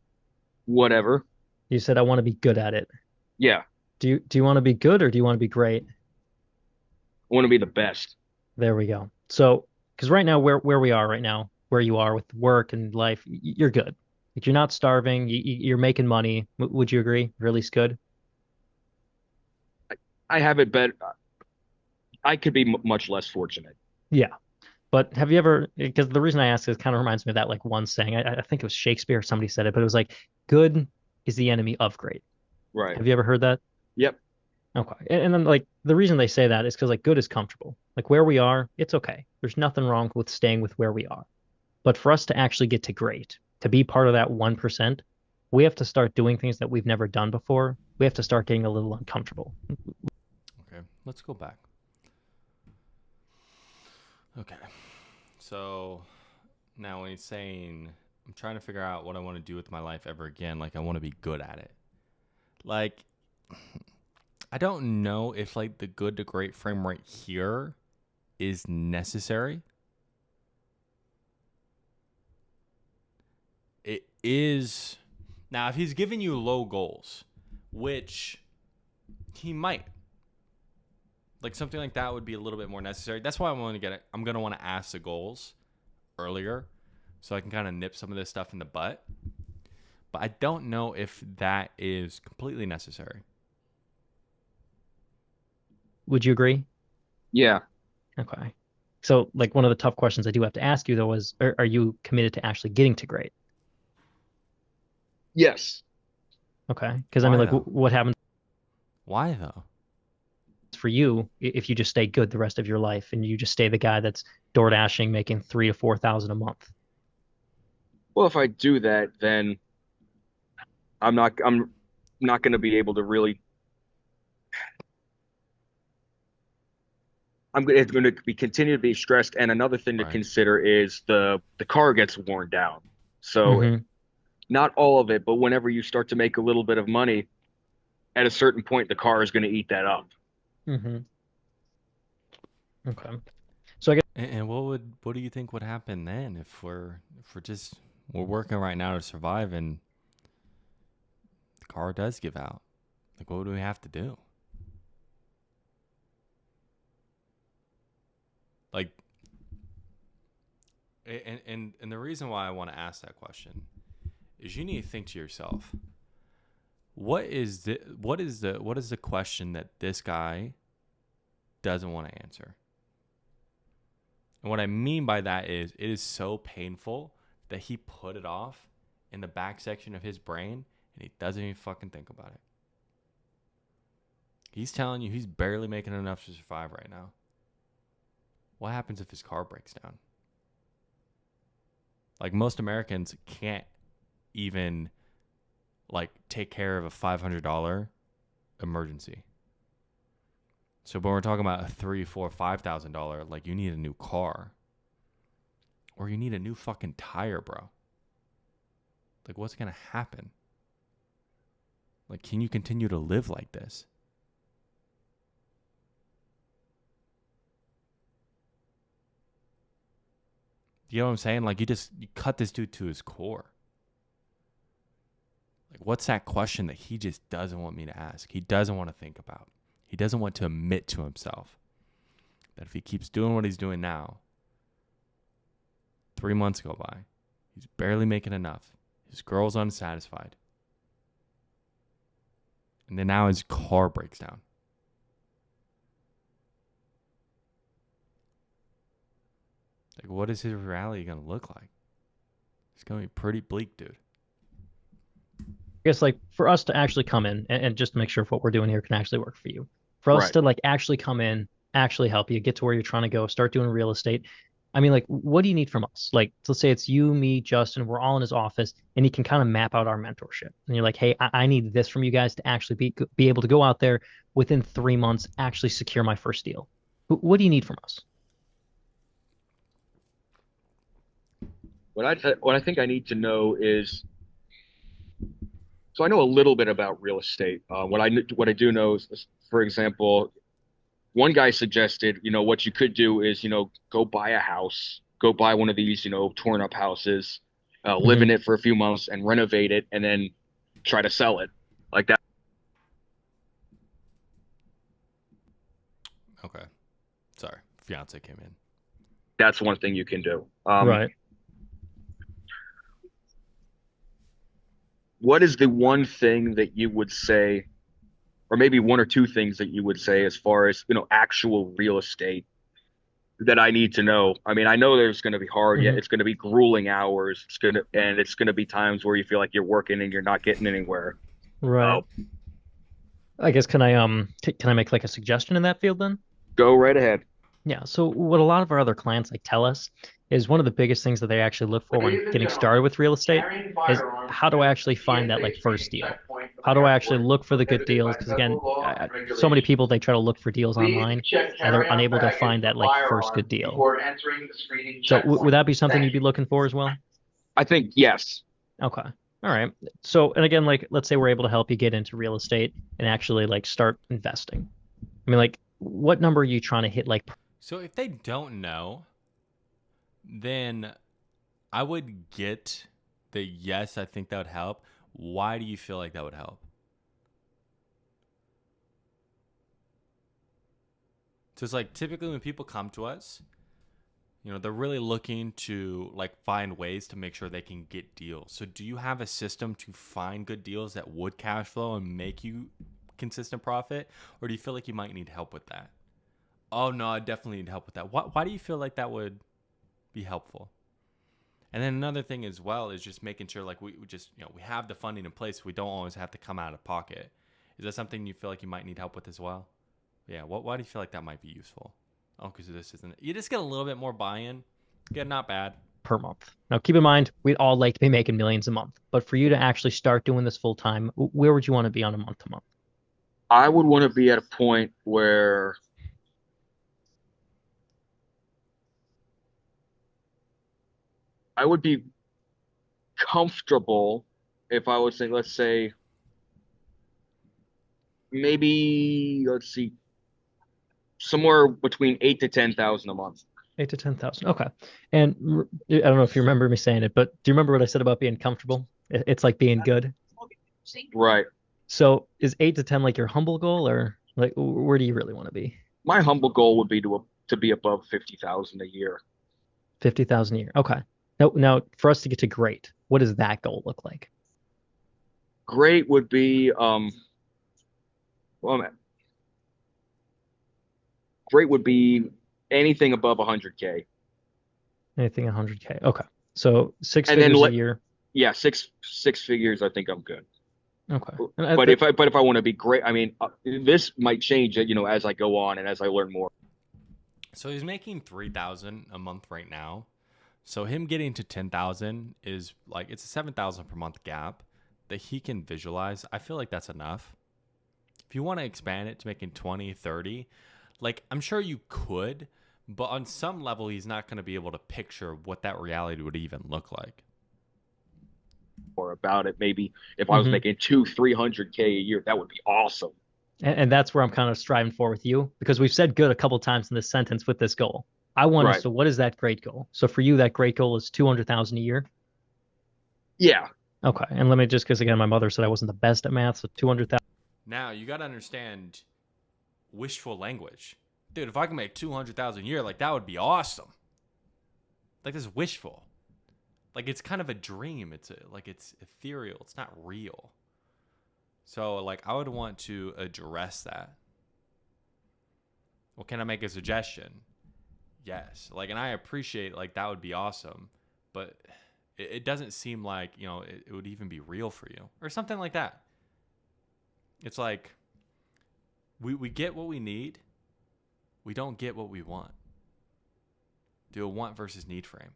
Whatever. You said I want to be good at it. Yeah. Do you want to be good or do you want to be great? I want to be the best. There we go. So, because right now where we are right now, where you are with work and life, you're good. Like you're not starving. You're making money. Would you agree? Or at least good? I have it better. I could be much less fortunate. Yeah. But have you ever, because the reason I ask is it kind of reminds me of that like one saying, I think it was Shakespeare, or somebody said it, but it was like, good is the enemy of great. Right. Have you ever heard that? Yep. Okay. And then like the reason they say that is because like good is comfortable. Like where we are, it's okay. There's nothing wrong with staying with where we are. But for us to actually get to great, to be part of that 1%, we have to start doing things that we've never done before. We have to start getting a little uncomfortable. Okay, let's go back. Okay, so now when he's saying, I'm trying to figure out what I want to do with my life ever again, like I want to be good at it. Like, I don't know if like the good to great frame right here is necessary. It is. Now, if he's giving you low goals, which he might, like something like that would be a little bit more necessary. That's why I'm going to get it. I'm going to want to ask the goals earlier so I can kind of nip some of this stuff in the butt. But I don't know if that is completely necessary. Would you agree? Yeah. Okay. So like one of the tough questions I do have to ask you though is, are you committed to actually getting to great? Yes. Okay. Because I mean, Why like, though? what happens Why though? for you if you just stay good the rest of your life and you just stay the guy that's door dashing, making 3 to 4 thousand a month? Well, if I do that, then I'm not going to be able to really. It's going to be continue to be stressed. And another thing to Right. consider is the car gets worn down. So Mm-hmm. not all of it, but whenever you start to make a little bit of money, at a certain point, the car is going to eat that up. Mm-hmm. Okay. So I guess And what do you think would happen then if we're working right now to survive and the car does give out? Like, what do we have to do? Like, and the reason why I want to ask that question is you need to think to yourself, what is the question that this guy doesn't want to answer? And what I mean by that is it is so painful that he put it off in the back section of his brain and he doesn't even fucking think about it. He's telling you he's barely making enough to survive right now. What happens if his car breaks down? Like, most Americans can't even like take care of a $500 emergency. So when we're talking about a $3, $4, $5,000, like, you need a new car or you need a new fucking tire, bro. Like, what's gonna happen? Like, can you continue to live like this? You know what I'm saying? Like, you cut this dude to his core. Like, what's that question that he just doesn't want me to ask? He doesn't want to think about. He doesn't want to admit to himself that if he keeps doing what he's doing now, 3 months go by, he's barely making enough. His girl's unsatisfied. And then now his car breaks down. Like, what is his reality going to look like? It's going to be pretty bleak, dude. I guess like for us to actually come in and just make sure if what we're doing here can actually work for you. For us Right. to like actually come in, actually help you get to where you're trying to go, start doing real estate. I mean, like, what do you need from us? Like, let's say it's you, me, Justin, we're all in his office, and he can kind of map out our mentorship. And you're like, hey, I need this from you guys to actually be able to go out there within 3 months, actually secure my first deal. What do you need from us? What I think I need to know is, so I know a little bit about real estate. What I do know is, for example, one guy suggested, what you could do is, go buy a house, go buy one of these, torn up houses, live Hmm. in it for a few months and renovate it, and then try to sell it like that. Okay. Sorry. Fiance came in. That's one thing you can do. Right. What is the one thing that you would say, or maybe one or two things that you would say as far as, actual real estate that I need to know? I mean, I know there's going to be hard, yet Hmm. it's going to be grueling hours. It's going to be times where you feel like you're working and you're not getting anywhere. Right. Uh, I guess can I make like a suggestion in that field then? Go right ahead. Yeah, so what a lot of our other clients like tell us is one of the biggest things that they actually look for when Ladies and getting started gentlemen, with real estate carrying is firearms how do I at actually the find that TSA like first screening deal? checkpoint of How the do I actually airport look for the good prohibited deals? by Because again, federal law and so many regulations. people they try to look for deals Please online check and they're carry-on unable to baggage find for that like first good firearms deal. before entering the screening So would checkpoint. that be something Thank you'd be you. looking for as well? I think yes. Okay. All right. So, and again, like let's say we're able to help you get into real estate and actually like start investing. I mean, like what number are you trying to hit like So if they don't know, then I would get the yes, I think that would help. Why do you feel like that would help? So it's like typically when people come to us, they're really looking to like find ways to make sure they can get deals. So do you have a system to find good deals that would cash flow and make you consistent profit? Or do you feel like you might need help with that? Oh no, I definitely need help with that. Why do you feel like that would be helpful? And then another thing as well is just making sure like we just we have the funding in place. We don't always have to come out of pocket. Is that something you feel like you might need help with as well? Yeah. Why do you feel like that might be useful? Oh, because this isn't. You just get a little bit more buy-in. Good, not bad. Per month. Now, keep in mind, we'd all like to be making millions a month, but for you to actually start doing this full time, where would you want to be on a month to month? I would want to be at a point where I would be comfortable if I was saying, let's say, maybe, let's see, somewhere between 8 to 10,000 a month. 8 to 10,000. Okay. And I don't know if you remember me saying it, but do you remember what I said about being comfortable? It's like being good. Right. So is 8 to 10 like your humble goal, or like where do you really want to be? My humble goal would be to be above 50,000 a year. 50,000 a year. Okay. Now for us to get to great, what does that goal look like? Great would be well, great would be anything above 100K. Anything 100K. Okay. So six And then figures a year. yeah, six figures, I think I'm good. Okay. But if I want to be great, I mean, this might change, as I go on and as I learn more. So he's making 3,000 a month right now. So him getting to 10,000 is like it's a 7,000 per month gap that he can visualize. I feel like that's enough. If you want to expand it to making 20, 30, like I'm sure you could, but on some level he's not going to be able to picture what that reality would even look like. Or about it, maybe if I was Mhm. making 300K a year, that would be awesome. And that's where I'm kind of striving for with you, because we've said good a couple times in this sentence with this goal. I want us Right. to, what is that great goal? So for you, that great goal is 200,000 a year. Yeah. Okay. And let me just, because again, my mother said I wasn't the best at math, so 200,000. Now you got to understand wishful language. Dude, if I can make 200,000 a year, like that would be awesome. Like this is wishful. Like it's kind of a dream. It's ethereal. It's not real. So like I would want to address that. Well, can I make a suggestion? Yes. Like, and I appreciate like that would be awesome, but it doesn't seem like it would even be real for you or something like that. It's like we get what we need, we don't get what we want. Do a want versus need frame.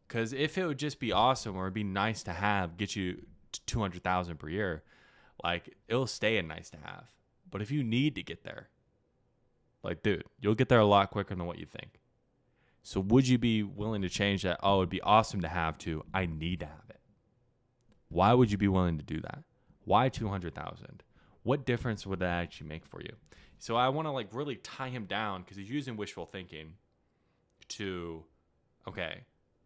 Because if it would just be awesome or it'd be nice to have, get you to 200,000 per year, like it'll stay a nice to have. But if you need to get there, like dude, you'll get there a lot quicker than what you think. So would you be willing to change that? Oh, it'd be awesome to have to. I need to have it. Why would you be willing to do that? Why 200,000? What difference would that actually make for you? So I want to like really tie him down because he's using wishful thinking to, okay,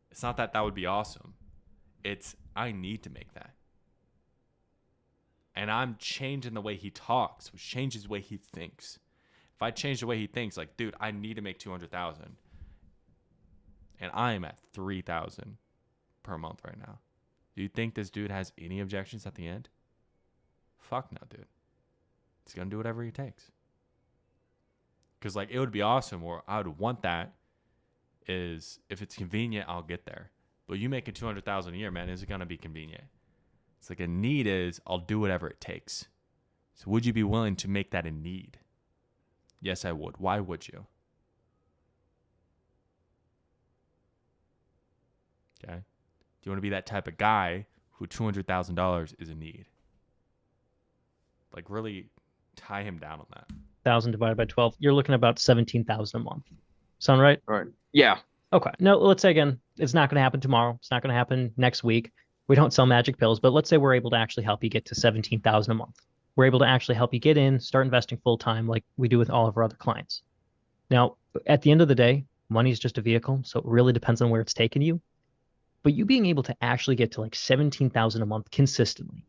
it's not that would be awesome. It's I need to make that. And I'm changing the way he talks, which changes the way he thinks. If I change the way he thinks, like, dude, I need to make 200,000. And I am at 3,000 per month right now. Do you think this dude has any objections at the end? Fuck no, dude. He's going to do whatever he takes. Because, like, it would be awesome, or I would want that, is if it's convenient, I'll get there. But you making 200,000 a year, man, is it going to be convenient? It's like a need is, I'll do whatever it takes. So would you be willing to make that a need? Yes, I would. Why would you? Okay. Do you want to be that type of guy who $200,000 is a need? Like really tie him down on that. 1,000 divided by 12, you're looking at about 17,000 a month. Sound right? Right. Yeah. Okay. Now, let's say again, it's not going to happen tomorrow. It's not going to happen next week. We don't sell magic pills, but let's say we're able to actually help you get to 17,000 a month. We're able to actually help you get in, start investing full time like we do with all of our other clients. Now, at the end of the day, money is just a vehicle, so it really depends on where it's taking you. But you being able to actually get to like 17,000 a month consistently,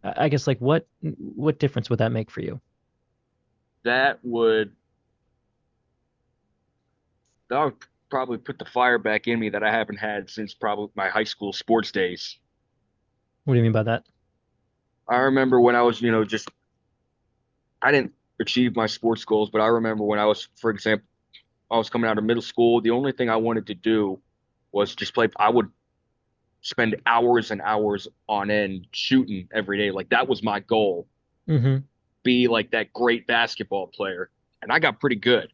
I guess like what difference would that make for you? That would probably put the fire back in me that I haven't had since probably my high school sports days. What do you mean by that? I remember when I was, I didn't achieve my sports goals. But I remember when I was, for example, I was coming out of middle school, the only thing I wanted to do was just play. I would spend hours and hours on end shooting every day. Like that was my goal, Mm-hmm. be like that great basketball player. And I got pretty good.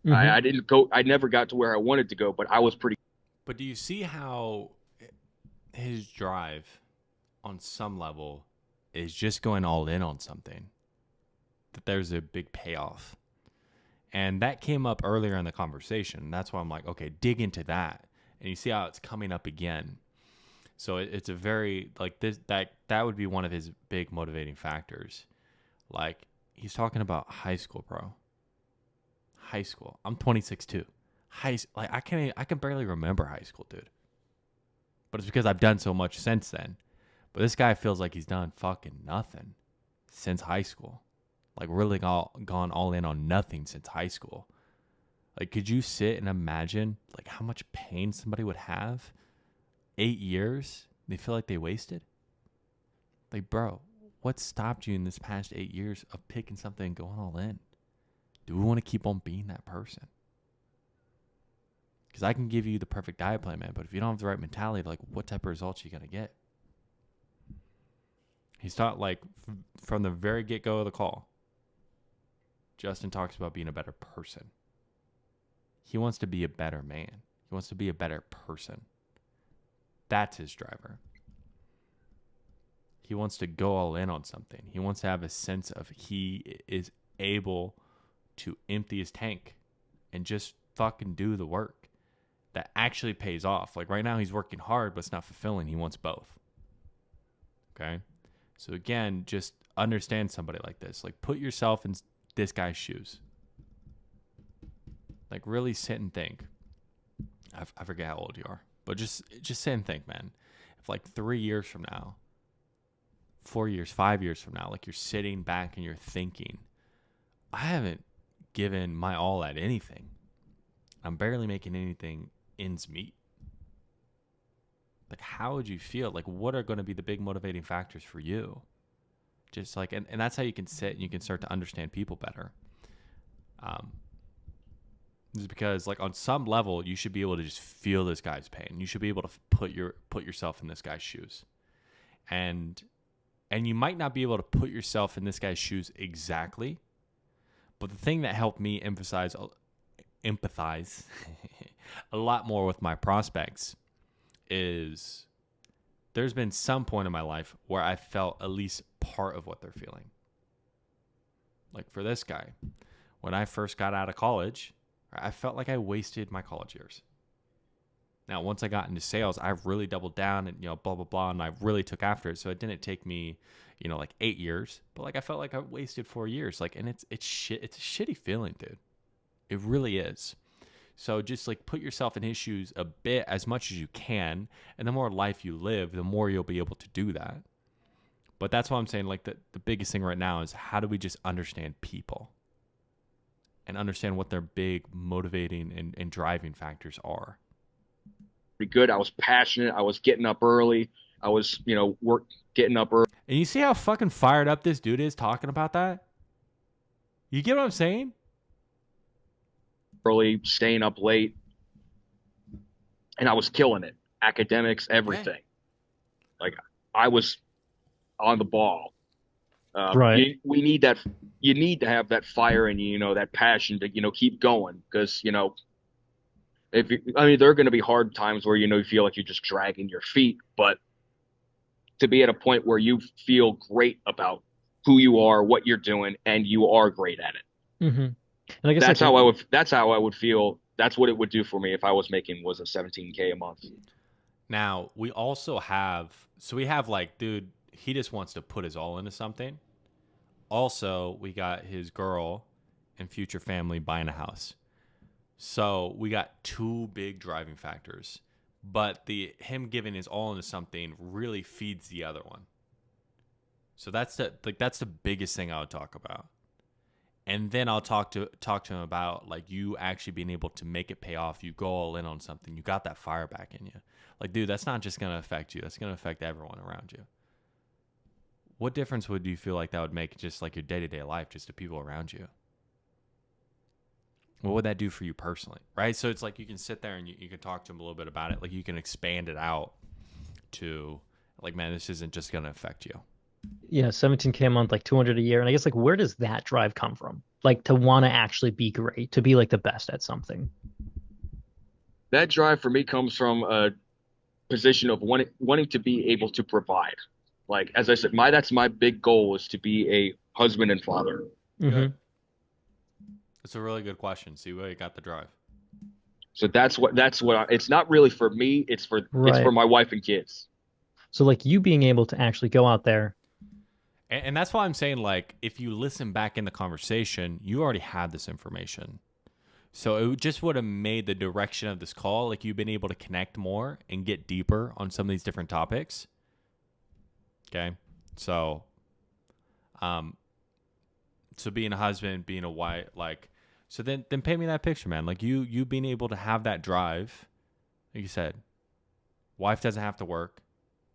Mm-hmm. I didn't go, I never got to where I wanted to go, but I was pretty. But do you see how his drive on some level is just going all in on something? That there's a big payoff. And that came up earlier in the conversation. That's why I'm like, okay, dig into that. And you see how it's coming up again. So it's a very like this that would be one of his big motivating factors. Like he's talking about high school, bro. High school. I'm 26 too. Like I can barely remember high school, dude. But it's because I've done so much since then. But this guy feels like he's done fucking nothing since high school. Like really gone all in on nothing since high school. Like could you sit and imagine like how much pain somebody would have? 8 years they feel like they wasted? Like bro, what stopped you in this past 8 years of picking something and going all in? Do we want to keep on being that person? Because I can give you the perfect diet plan, man, but if you don't have the right mentality, like what type of results are you going to get? He's taught like from the very get-go of the call, Justin talks about being a better person. He wants to be a better man. He wants to be a better person. That's his driver. He wants to go all in on something. He wants to have a sense of he is able to empty his tank and just fucking do the work that actually pays off. Like right now he's working hard, but it's not fulfilling. He wants both. Okay? So again, just understand somebody like this. Like put yourself in this guy's shoes. Like really sit and think. I forget how old you are, but just sit and think, man. If like 3 years from now, 4 years, 5 years from now, like you're sitting back and you're thinking, I haven't given my all at anything. I'm barely making anything ends meet. Like how would you feel? Like what are going to be the big motivating factors for you? Just like, and that's how you can sit and you can start to understand people better. Is because like on some level you should be able to just feel this guy's pain. You should be able to put yourself in this guy's shoes, and you might not be able to put yourself in this guy's shoes exactly, but the thing that helped me empathize a lot more with my prospects is there's been some point in my life where I felt at least part of what they're feeling. Like for this guy, when I first got out of college, I felt like I wasted my college years. Now, once I got into sales, I really doubled down and, blah, blah, blah. And I really took after it. So it didn't take me, like 8 years, but like I felt like I wasted 4 years. Like, and it's shit. It's a shitty feeling, dude. It really is. So just like put yourself in his shoes a bit, as much as you can. And the more life you live, the more you'll be able to do that. But that's why I'm saying like the biggest thing right now is how do we just understand people? And understand what their big motivating and driving factors are. Pretty good. I was passionate. I was getting up early. I was, getting up early. And you see how fucking fired up this dude is talking about that? You get what I'm saying? Early, staying up late. And I was killing it. Academics, everything. Yeah. Like I was on the ball. Right. We need that. You need to have that fire and that passion to keep going because there are going to be hard times where you feel like you're just dragging your feet, but to be at a point where you feel great about who you are, what you're doing, and you are great at it. Mm-hmm. And I guess that's how I would. That's how I would feel. That's what it would do for me if I was making a $17K a month. Now we also have. So we have like, dude, he just wants to put his all into something. Also, we got his girl and future family buying a house. So we got two big driving factors. But him giving his all into something really feeds the other one. So that's the biggest thing I would talk about. And then I'll talk to him about like you actually being able to make it pay off. You go all in on something. You got that fire back in you. Like, dude, that's not just going to affect you. That's going to affect everyone around you. what difference would you feel like that would make just like your day-to-day life, just to people around you? What would that do for you personally, right? So it's like you can sit there and you can talk to them a little bit about it. Like you can expand it out to like, man, this isn't just going to affect you. Yeah, 17K a month, like 200 a year. And I guess like where does that drive come from? Like to want to actually be great, to be like the best at something. That drive for me comes from a position of wanting to be able to provide. Like as I said, that's my big goal is to be a husband and father. Hmm. That's a really good question. See where you got the drive. So it's not really for me, it's for Right. my wife and kids. So like you being able to actually go out there. And that's why I'm saying, like, if you listen back in the conversation, you already had this information. So it just would have made the direction of this call, like you've been able to connect more and get deeper on some of these different topics. Okay. So being a husband, being a wife, like, so then paint me that picture, man. Like you being able to have that drive, like you said, wife doesn't have to work.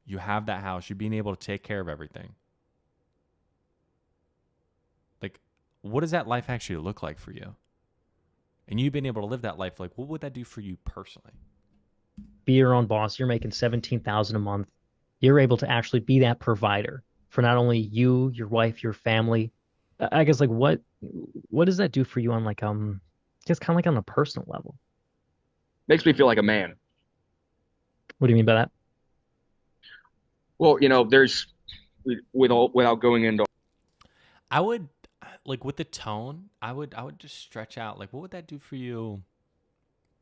You have that house. You're being able to take care of everything. Like, what does that life actually look like for you? And you being able to live that life, like, what would that do for you personally? Be your own boss. You're making 17,000 a month. You're able to actually be that provider for not only you, your wife, your family. I guess like what does that do for you on like just kind of like on a personal level? Makes me feel like a man. What do you mean by that? Well, there's without going into I would, like, with the tone, I would just stretch out, like, what would that do for you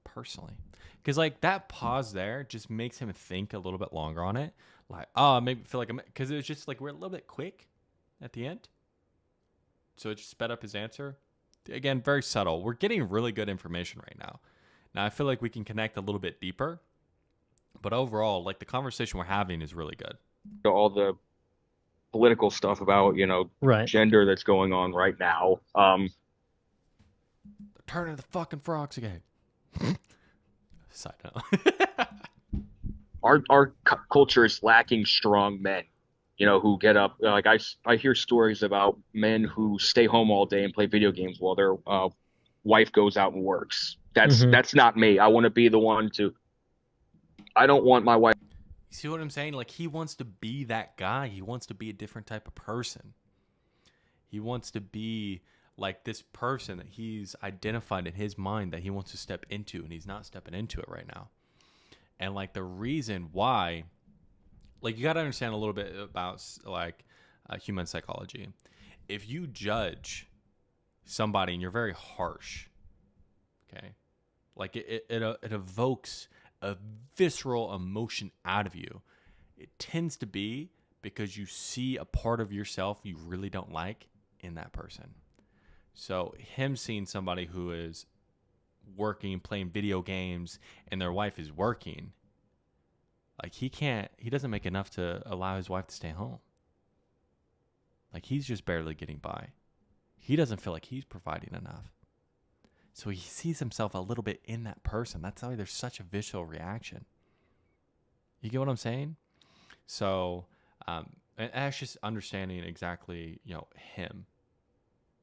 personally? Because like that pause there just makes him think a little bit longer on it. Like, oh, maybe feel like because it was just like we're a little bit quick at the end, so it just sped up his answer. Again, very subtle. We're getting really good information right now. Now I feel like we can connect a little bit deeper, but overall, like the conversation we're having is really good. all the political stuff about, Right. gender that's going on right now. They're turning the fucking frogs again. Side note. Our culture is lacking strong men, who get up. Like I hear stories about men who stay home all day and play video games while their wife goes out and works. Hmm. That's not me. I want to be the one to. I don't want my wife. You see what I'm saying? Like he wants to be that guy. He wants to be a different type of person. He wants to be like this person that he's identified in his mind that he wants to step into, and he's not stepping into it right now. And like the reason why, like you got to understand a little bit about like human psychology. If you judge somebody and you're very harsh, okay, like it evokes a visceral emotion out of you. It tends to be because you see a part of yourself you really don't like in that person. So him seeing somebody who is working, playing video games, and their wife is working, like he doesn't make enough to allow his wife to stay home. Like he's just barely getting by. He doesn't feel like he's providing enough. So he sees himself a little bit in that person. That's why there's such a visceral reaction. You get what I'm saying? So, and that's just understanding exactly, him,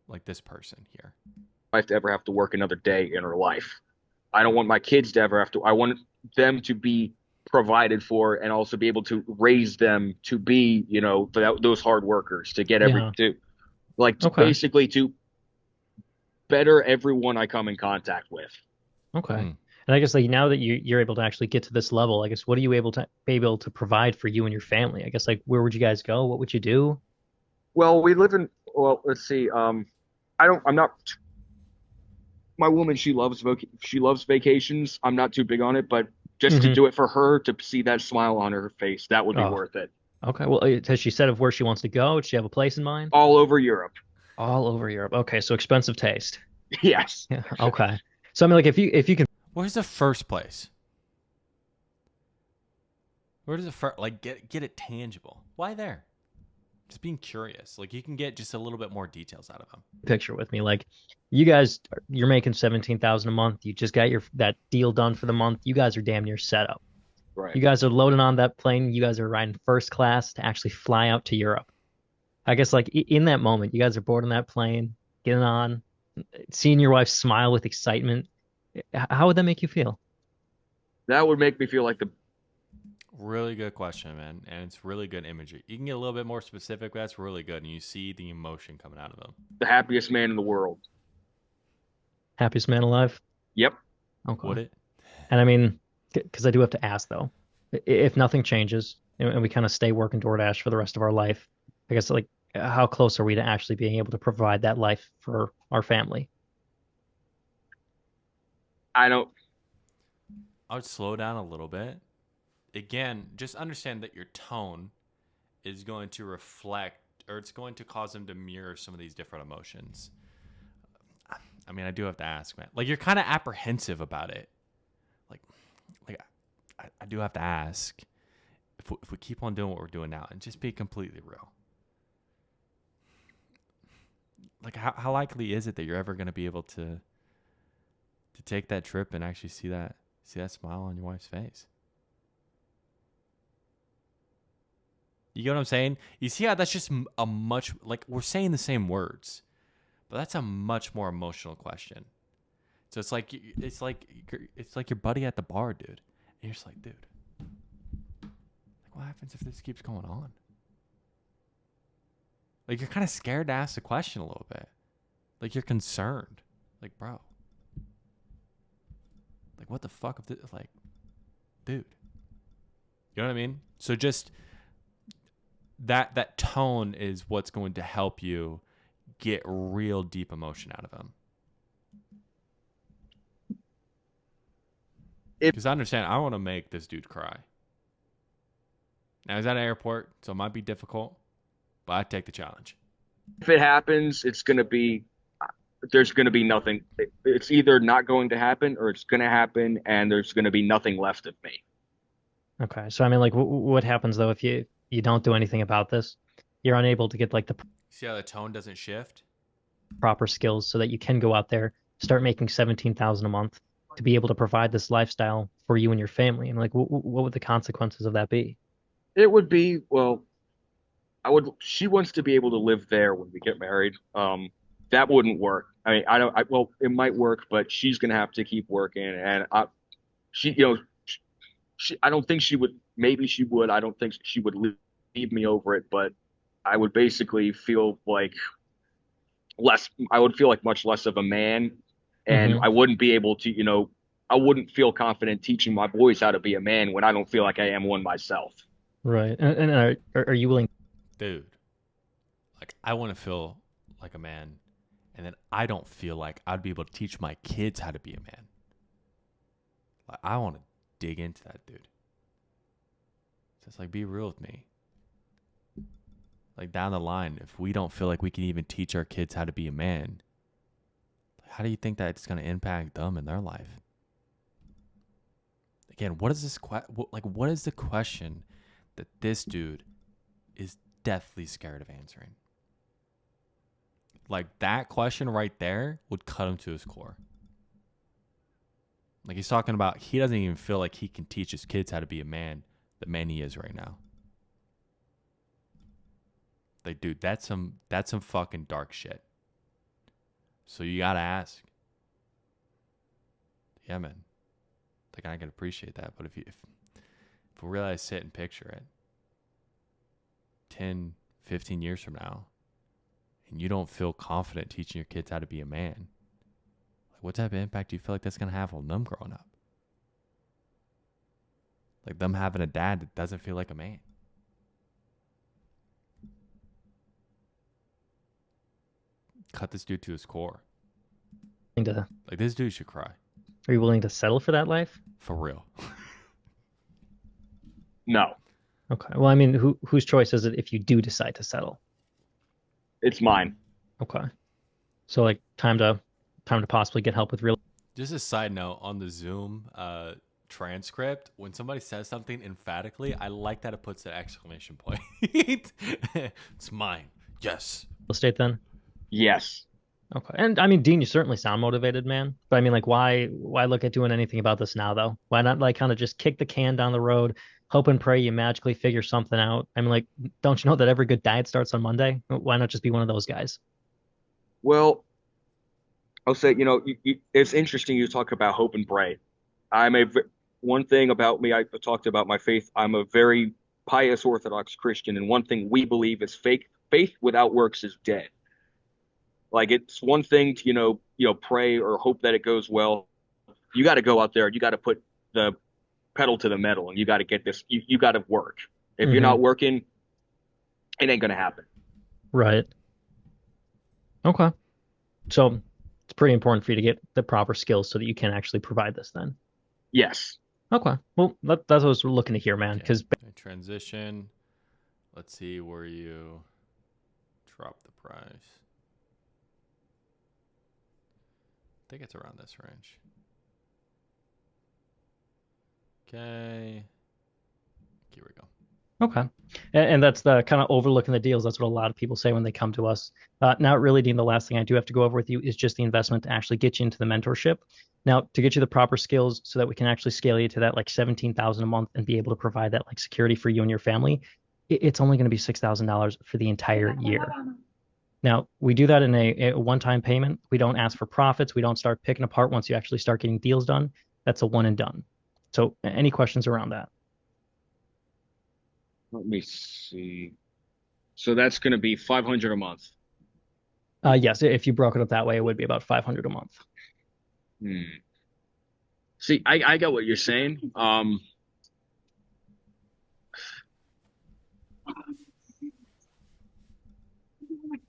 like this person here. Wife to ever have to work another day in her life. I don't want my kids to ever have to. I want them to be provided for and also be able to raise them to be, those hard workers to get Yeah. Okay. basically to better everyone I come in contact with. Okay. Hmm. And I guess like now that you're able to actually get to this level, I guess what are you able to provide for you and your family? I guess like where would you guys go? What would you do? Well, let's see. I'm not, my woman, she loves vacations. I'm not too big on it, but just to Hmm. do it for her, to see that smile on her face, that would be Oh, worth it. okay. Well, has she said of where she wants to go? Does she have a place in mind? All over Europe. All over Europe. Okay, so expensive taste. Yes. Yeah. Okay. So I mean, like if you can. Where's the first place? Where does it first, like get it tangible? Why there? Just being curious. Like you can get just a little bit more details out of them. Picture with me. Like you guys, you're making 17,000 a month. You just got that deal done for the month. You guys are damn near set up. Right. You guys are loading on that plane. You guys are riding first class to actually fly out to Europe. I guess like in that moment, you guys are bored on that plane, getting on, seeing your wife smile with excitement. How would that make you feel? That would make me feel like Really good question, man. And it's really good imagery. You can get a little bit more specific, but that's really good. And you see the emotion coming out of them. the happiest man in the world. Happiest man alive? Yep. Okay. Would it? And I mean, because I do have to ask though, if nothing changes and we kind of stay working DoorDash for the rest of our life, I guess like how close are we to actually being able to provide that life for our family? I don't. I would slow down a little bit. Again, just understand that your tone is going to reflect or it's going to cause them to mirror some of these different emotions. I mean, I do have to ask, man. Like, you're kind of apprehensive about it. Like, I do have to ask if we keep on doing what we're doing now and just be completely real. Like, how likely is it that you're ever going to be able to take that trip and actually see that smile on your wife's face? You get what I'm saying? You see how that's just a much, like, we're saying the same words, but that's a much more emotional question. So it's like your buddy at the bar, dude. And you're just like, dude, like, what happens if this keeps going on? Like, you're kind of scared to ask the question a little bit. Like, you're concerned. Like, bro, like, what the fuck if this, like, dude, you know what I mean? So just that tone is what's going to help you get real deep emotion out of them. Because I understand, I want to make this dude cry. Now, he's at an airport, so it might be difficult, but I take the challenge. If it happens, it's going to be, there's going to be nothing. It's either not going to happen or it's going to happen and there's going to be nothing left of me. Okay. So I mean, like, what happens though if you don't do anything about this? You're unable to get like the See how the tone doesn't shift? proper skills so that you can go out there, start making 17,000 a month to be able to provide this lifestyle for you and your family. And like, what would the consequences of that be? It would be, well, she wants to be able to live there when we get married. That wouldn't work. I mean, well, it might work, but she's going to have to keep working. And she, I don't think she would, maybe she would. I don't think she would leave me over it, but I would basically feel like I would feel like much less of a man. And Hmm. I wouldn't be able to, I wouldn't feel confident teaching my boys how to be a man when I don't feel like I am one myself. Right. And are you willing? Dude, like, I want to feel like a man, and then I don't feel like I'd be able to teach my kids how to be a man. Like, I want to dig into that, dude. So it's like, be real with me. Like, down the line, if we don't feel like we can even teach our kids how to be a man, how do you think that it's going to impact them in their life? Again, what is this what is the question that this dude is deathly scared of answering? Like, that question right there would cut him to his core. Like, he's talking about he doesn't even feel like he can teach his kids how to be a man, the man he is right now. Like, dude, that's some fucking dark shit. So you gotta ask. Yeah, man. Like, I can appreciate that, but if we really sit and picture it, 10, 15 years from now, and you don't feel confident teaching your kids how to be a man, like, what type of impact do you feel like that's gonna have on them growing up? Like, them having a dad that doesn't feel like a man. Cut this dude to his core. To, Like, this dude should cry. are you willing to settle for that life? For real. No, Okay. Well, I mean, whose choice is it if you do decide to settle? it's mine. Okay. So like time to possibly get help with real. Just a side note on the Zoom transcript, when somebody says something emphatically, I like that it puts an exclamation point. It's mine. Yes. Estate then? Yes. Okay. And I mean, Dean, you certainly sound motivated, man. But I mean, like, why look at doing anything about this now, though? Why not like kind of just kick the can down the road, hope and pray you magically figure something out. I mean, like, don't you know that every good diet starts on Monday? Why not just be one of those guys? Well, I'll say, it's interesting you talk about hope and pray. I'm a one thing about me, I talked about my faith. I'm a very pious Orthodox Christian, and one thing we believe is faith without works is dead. Like it's one thing to, pray or hope that it goes well. You got to go out there. You got to put the pedal to the metal, and you got to get this. You got to work. If you're Hmm. not working, it ain't gonna happen. Right. Okay. So it's pretty important for you to get the proper skills so that you can actually provide this then. Yes. Okay. Well, that's what I was looking to hear, man. Okay. Because Transition. Let's see where you drop the price. I think it's around this range. Okay. Here we go. okay, and that's the kind of overlooking the deals. That's what a lot of people say when they come to us. Now, really, Dean, the last thing I do have to go over with you is just the investment to actually get you into the mentorship. Now, to get you the proper skills so that we can actually scale you to that like 17,000 a month and be able to provide that like security for you and your family, it's only going to be $6,000 for the entire year. Now, we do that in a one-time payment. We don't ask for profits. We don't start picking apart once you actually start getting deals done. That's a one and done. So, any questions around that? Let me see. So that's gonna be 500 a month. Yes, if you broke it up that way, it would be about 500 a month. Hmm. See, I get what you're saying.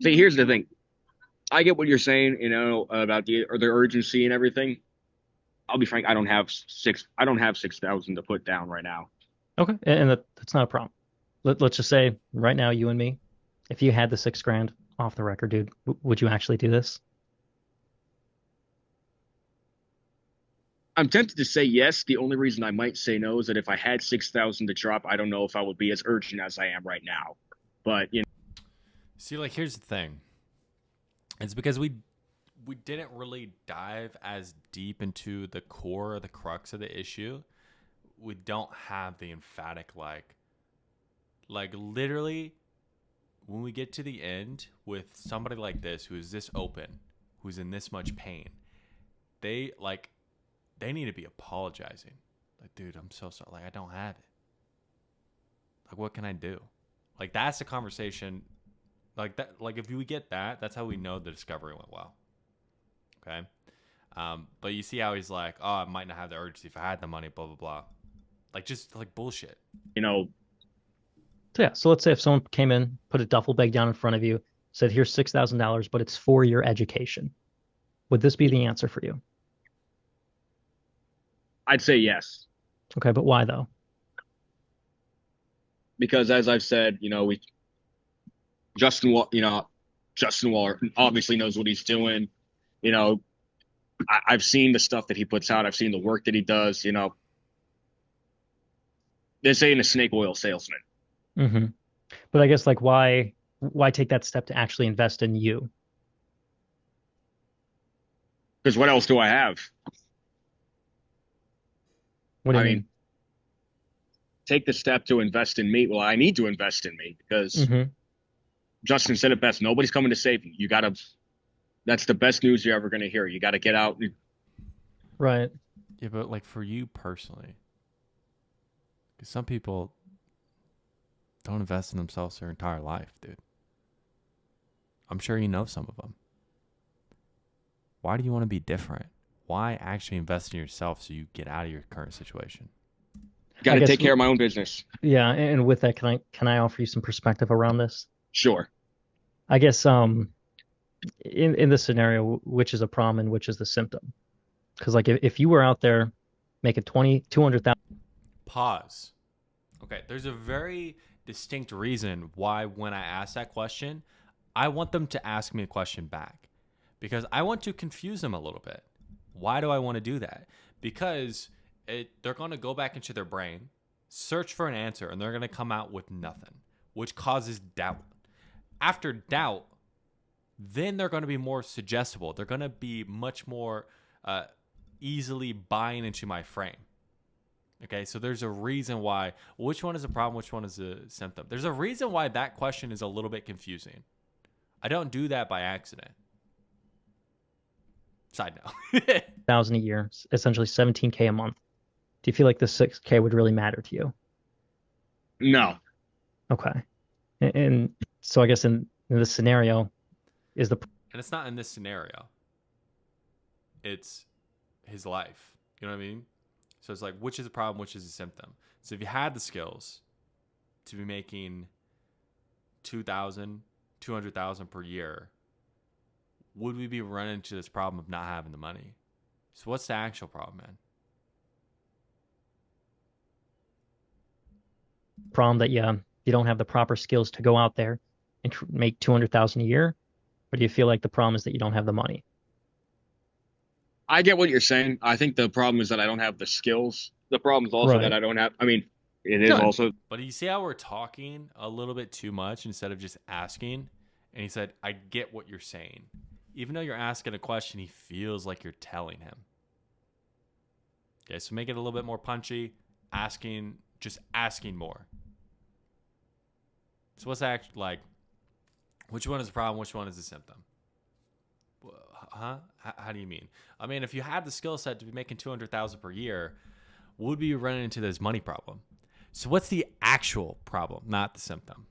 See, here's the thing. I get what you're saying, about the urgency and everything. I'll be frank, I don't have 6,000 to put down right now. Okay, and that's not a problem. Let's just say right now, you and me, if you had the 6 grand off the record, dude, would you actually do this? I'm tempted to say yes. The only reason I might say no is that if I had 6,000 to drop, I don't know if I would be as urgent as I am right now. But, See, like here's the thing. It's because we didn't really dive as deep into the core or the crux of the issue. We don't have the emphatic like literally when we get to the end with somebody like this who is this open, who's in this much pain, they like they need to be apologizing. Like, dude, I'm so sorry. Like, I don't have it. Like, what can I do? Like, that's the conversation. Like that. Like, if we get that, that's how we know the discovery went well. Okay. But you see how he's like, oh, I might not have the urgency if I had the money. Blah blah blah. Like, just like bullshit. you know, So yeah, so let's say if someone came in, put a duffel bag down in front of you, said, "Here's $6,000, but it's for your education." Would this be the answer for you? I'd say yes. Okay, but why though? Because as I've said, Justin, Justin Waller obviously knows what he's doing. You know, I've seen the stuff that he puts out. I've seen the work that he does. This ain't a snake oil salesman. Hmm. But I guess like why take that step to actually invest in you? Because what else do I have? What do I you mean, mean? take the step to invest in me. Well, I need to invest in me because Hmm. Justin said it best. Nobody's coming to save you. That's the best news you're ever going to hear. You got to get out. Right. Yeah, but like for you personally, because some people don't invest in themselves their entire life, dude. I'm sure you know some of them. Why do you want to be different? Why actually invest in yourself so you get out of your current situation? Got I to guess take care of my own business. yeah, and with that, can I offer you some perspective around this? Sure. I guess in this scenario, which is a problem and which is the symptom? Because like if you were out there making 200,000. Pause. Okay, there's a very distinct reason why when I ask that question, I want them to ask me a question back because I want to confuse them a little bit. Why do I want to do that? Because they're going to go back into their brain, search for an answer, and they're going to come out with nothing, which causes doubt. After doubt, then they're going to be more suggestible. They're going to be much more easily buying into my frame. Okay, so there's a reason why. Which one is a problem? Which one is a symptom? There's a reason why that question is a little bit confusing. I don't do that by accident. Side note. 1,000 a year, essentially 17K a month. Do you feel like the 6K would really matter to you? No. Okay. And so I guess in this scenario, is the And it's not in this scenario. It's his life. You know what I mean? So it's like, which is a problem, which is a symptom. So if you had the skills to be making 200,000, 200,000 per year, would we be running into this problem of not having the money? So what's the actual problem, man? problem that you don't have the proper skills to go out there and make 200,000 a year? Or do you feel like the problem is that you don't have the money? I get what you're saying. I think the problem is that I don't have the skills. The problem is also Right. that I don't have, I mean, it is No. also, But you see how we're talking a little bit too much instead of just asking? And he said, I get what you're saying. Even though you're asking a question, he feels like you're telling him. Okay, so make it a little bit more punchy. Just asking more. So what's that like? Which one is the problem? Which one is the symptom? Huh? How do you mean? I mean, if you had the skill set to be making 200,000 per year, would be running into this money problem. So what's the actual problem, not the symptom?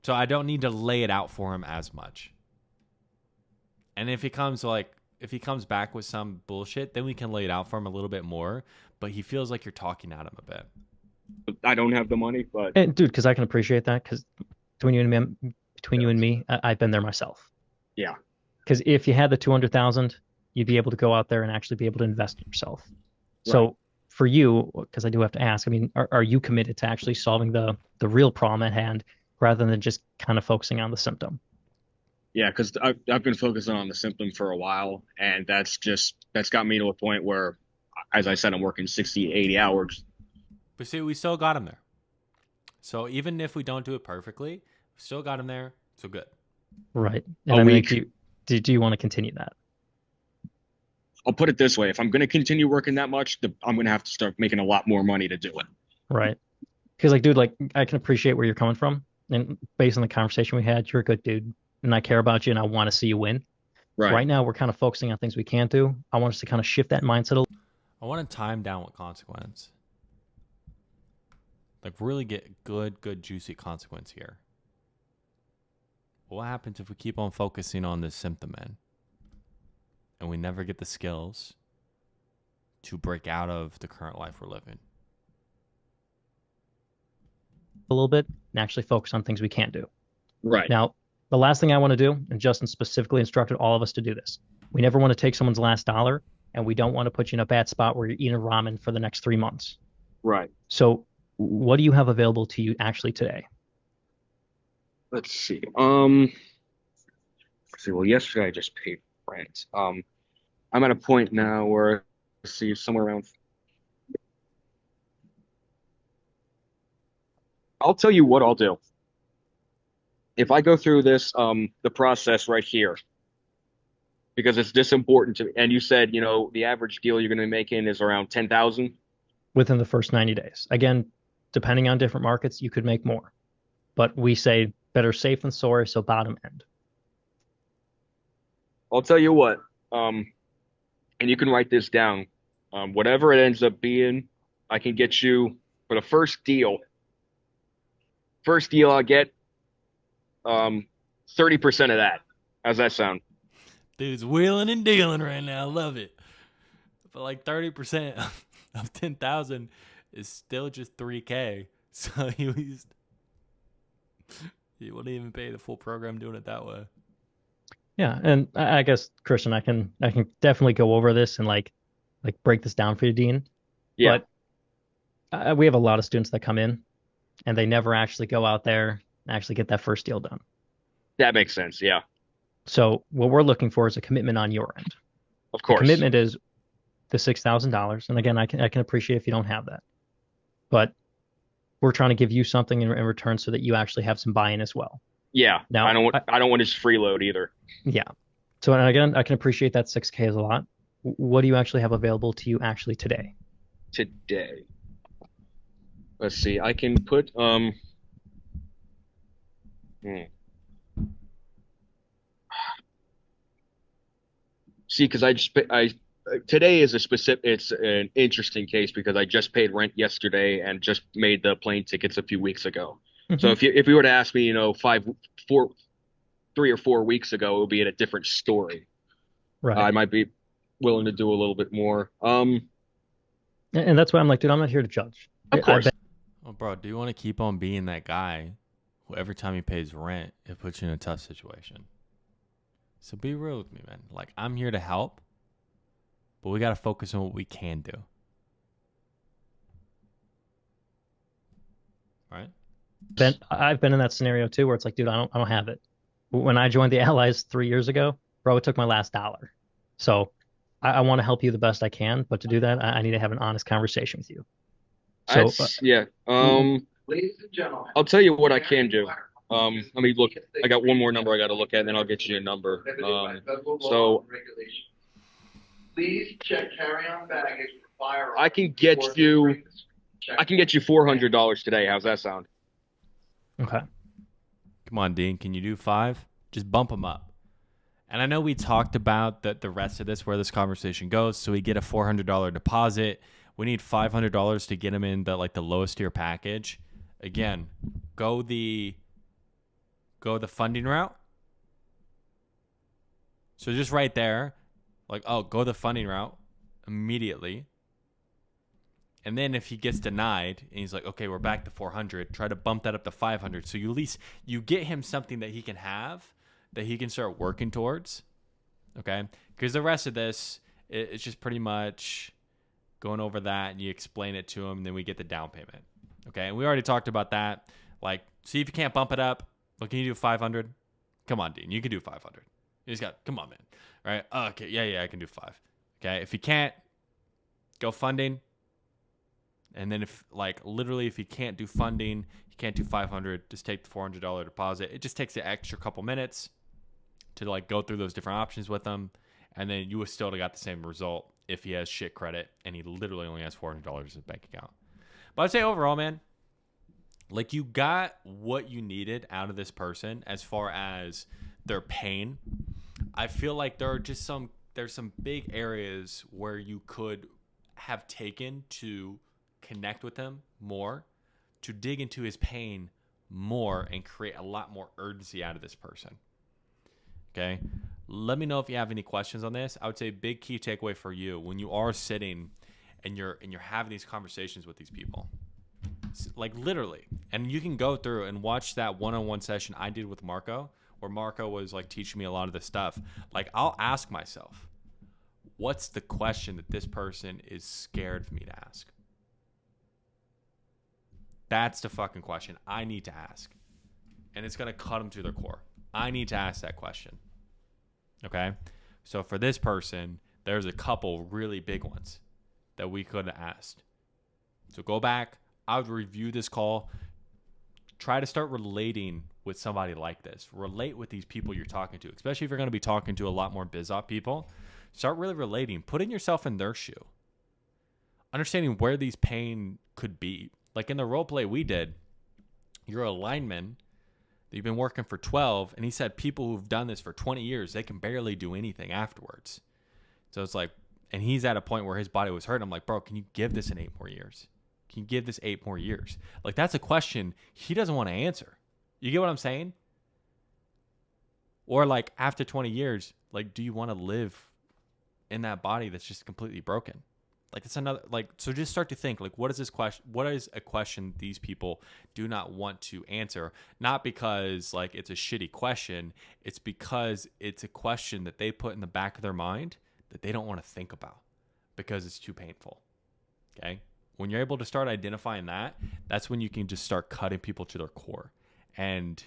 So I don't need to lay it out for him as much. And if he comes back with some bullshit, then we can lay it out for him a little bit more. But he feels like you're talking at him a bit. I don't have the money, but And dude, because I can appreciate that, because between you and me, I've been there myself. yeah. Because if you had the 200,000, you'd be able to go out there and actually be able to invest in yourself. So for you, because I do have to ask, I mean, are you committed to actually solving the real problem at hand rather than just kind of focusing on the symptom? Yeah, because I've been focusing on the symptom for a while, and that's got me to a point where, as I said, I'm working 60, 80 hours. But see, we still got him there. So even if we don't do it perfectly, we still got him there. So good. Right. A And I mean, week. do you want to continue that? I'll put it this way: if I'm going to continue working that much, I'm going to have to start making a lot more money to do it. Right. Because like, dude, like I can appreciate where you're coming from. And based on the conversation we had, you're a good dude. And I care about you and I want to see you win. Right now, we're kind of focusing on things we can't do. I want us to kind of shift that mindset a little. I want to time down with consequence. Like really get good juicy consequence here. What happens if we keep on focusing on this symptom, man? And we never get the skills to break out of the current life we're living. A little bit and actually focus on things we can't do. Right. Now, the last thing I want to do, and Justin specifically instructed all of us to do this, we never want to take someone's last dollar, and we don't want to put you in a bad spot where you're eating ramen for the next 3 months. Right. So what do you have available to you actually today? Let's see. Well, yesterday I just paid rent. I'm at a point now where, let's see, somewhere around. I'll tell you what I'll do. If I go through this, the process right here, because it's this important to me, and you said, the average deal you're going to be making is around 10,000. Within the first 90 days. Again, depending on different markets, you could make more. But we say better safe than sorry, so bottom end. I'll tell you what, and you can write this down. Whatever it ends up being, I can get you for the first deal. First deal I'll get 30% of that. How's that sound? Dude's wheeling and dealing right now. I love it. But like 30% of 10,000 is still just 3K. So you wouldn't even pay the full program doing it that way. Yeah, and I guess Christian, I can definitely go over this and like break this down for you, Dean. Yeah. But we have a lot of students that come in and they never actually go out there and actually get that first deal done. That makes sense. Yeah. So what we're looking for is a commitment on your end. Of course. The commitment is the $6,000. And again, I can appreciate if you don't have that. But we're trying to give you something in return so that you actually have some buy-in as well. Yeah. Now, I don't want to just freeload either. Yeah. So and again, I can appreciate that 6K is a lot. What do you actually have available to you actually today? Today. Let's see. I can put hmm. See, because I today is a specific. It's an interesting case because I just paid rent yesterday and just made the plane tickets a few weeks ago. So Hmm. if you were to ask me, 3 or 4 weeks ago, it would be in a different story. Right. I might be willing to do a little bit more. And that's why I'm like, dude, I'm not here to judge. Of I've been course. Well, bro, do you want to keep on being that guy who every time he pays rent, it puts you in a tough situation? So be real with me, man. Like, I'm here to help, but we got to focus on what we can do. Right? I've been in that scenario too, where it's like, dude, I don't have it. When I joined the Allies 3 years ago, bro, it took my last dollar. So I want to help you the best I can, but to do that, I need to have an honest conversation with you. So That's yeah. w- Ladies and gentlemen, I'll tell you what I can do. Let me look. I got one more number I got to look at, and then I'll get you a number. So please check carry-on baggage for firearms. I can get you $400 today. How's that sound? okay, Come on, Dean. Can you do 5? Just bump them up. And I know we talked about the rest of this, where this conversation goes. So we get a $400 deposit. We need $500 to get him in the lowest tier package. Again, go the funding route. So just right there, go the funding route immediately. And then if he gets denied and he's like, okay, we're back to 400, try to bump that up to 500. So you at least you get him something that he can have, that he can start working towards. Okay. Because the rest of this, it's just pretty much going over that, and you explain it to him, and then we get the down payment. Okay. And we already talked about that. Like, see if you can't bump it up. Well, can you do 500? Come on, Dean. You can do 500. You just got, come on, man. All right. Oh, okay. Yeah, I can do 5. Okay. If you can't, go funding. And then if he can't do funding, he can't do 500, just take the $400 deposit. It just takes the extra couple minutes to go through those different options with him. And then you would still have got the same result if he has shit credit and he literally only has $400 in his bank account. But I'd say overall, man, you got what you needed out of this person as far as their pain. I feel like there's some big areas where you could have taken to connect with him more, to dig into his pain more and create a lot more urgency out of this person. Okay. Let me know if you have any questions on this. I would say big key takeaway for you when you are sitting and you're having these conversations with these people, literally, and you can go through and watch that one-on-one session I did with Marco, where Marco was teaching me a lot of this stuff. I'll ask myself, what's the question that this person is scared for me to ask? That's the fucking question I need to ask. And it's going to cut them to their core. I need to ask that question. Okay? So for this person, there's a couple really big ones that we could have asked. So go back. I would review this call. Try to start relating with somebody like this. Relate with these people you're talking to, especially if you're going to be talking to a lot more biz op people. Start really relating. Putting yourself in their shoe. Understanding where these pain could be. In the role play we did, you're a lineman that you've been working for 12, and he said people who've done this for 20 years, they can barely do anything afterwards. So it's and he's at a point where his body was hurting. I'm like, bro, can you give this 8 more years? Can you give this 8 more years? That's a question he doesn't want to answer. You get what I'm saying? Or after 20 years, do you want to live in that body that's just completely broken? It's another, so just start to think, what is this question? What is a question these people do not want to answer? Not because it's a shitty question. It's because it's a question that they put in the back of their mind that they don't want to think about because it's too painful. Okay. When you're able to start identifying that, that's when you can just start cutting people to their core. And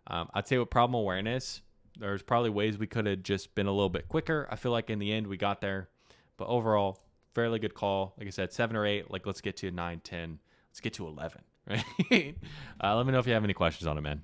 I'd say with problem awareness, there's probably ways we could have just been a little bit quicker. I feel like in the end we got there, but overall, fairly good call. Like I said, 7 or 8. Let's get to 9, 10. Let's get to 11. Right? Let me know if you have any questions on it, man.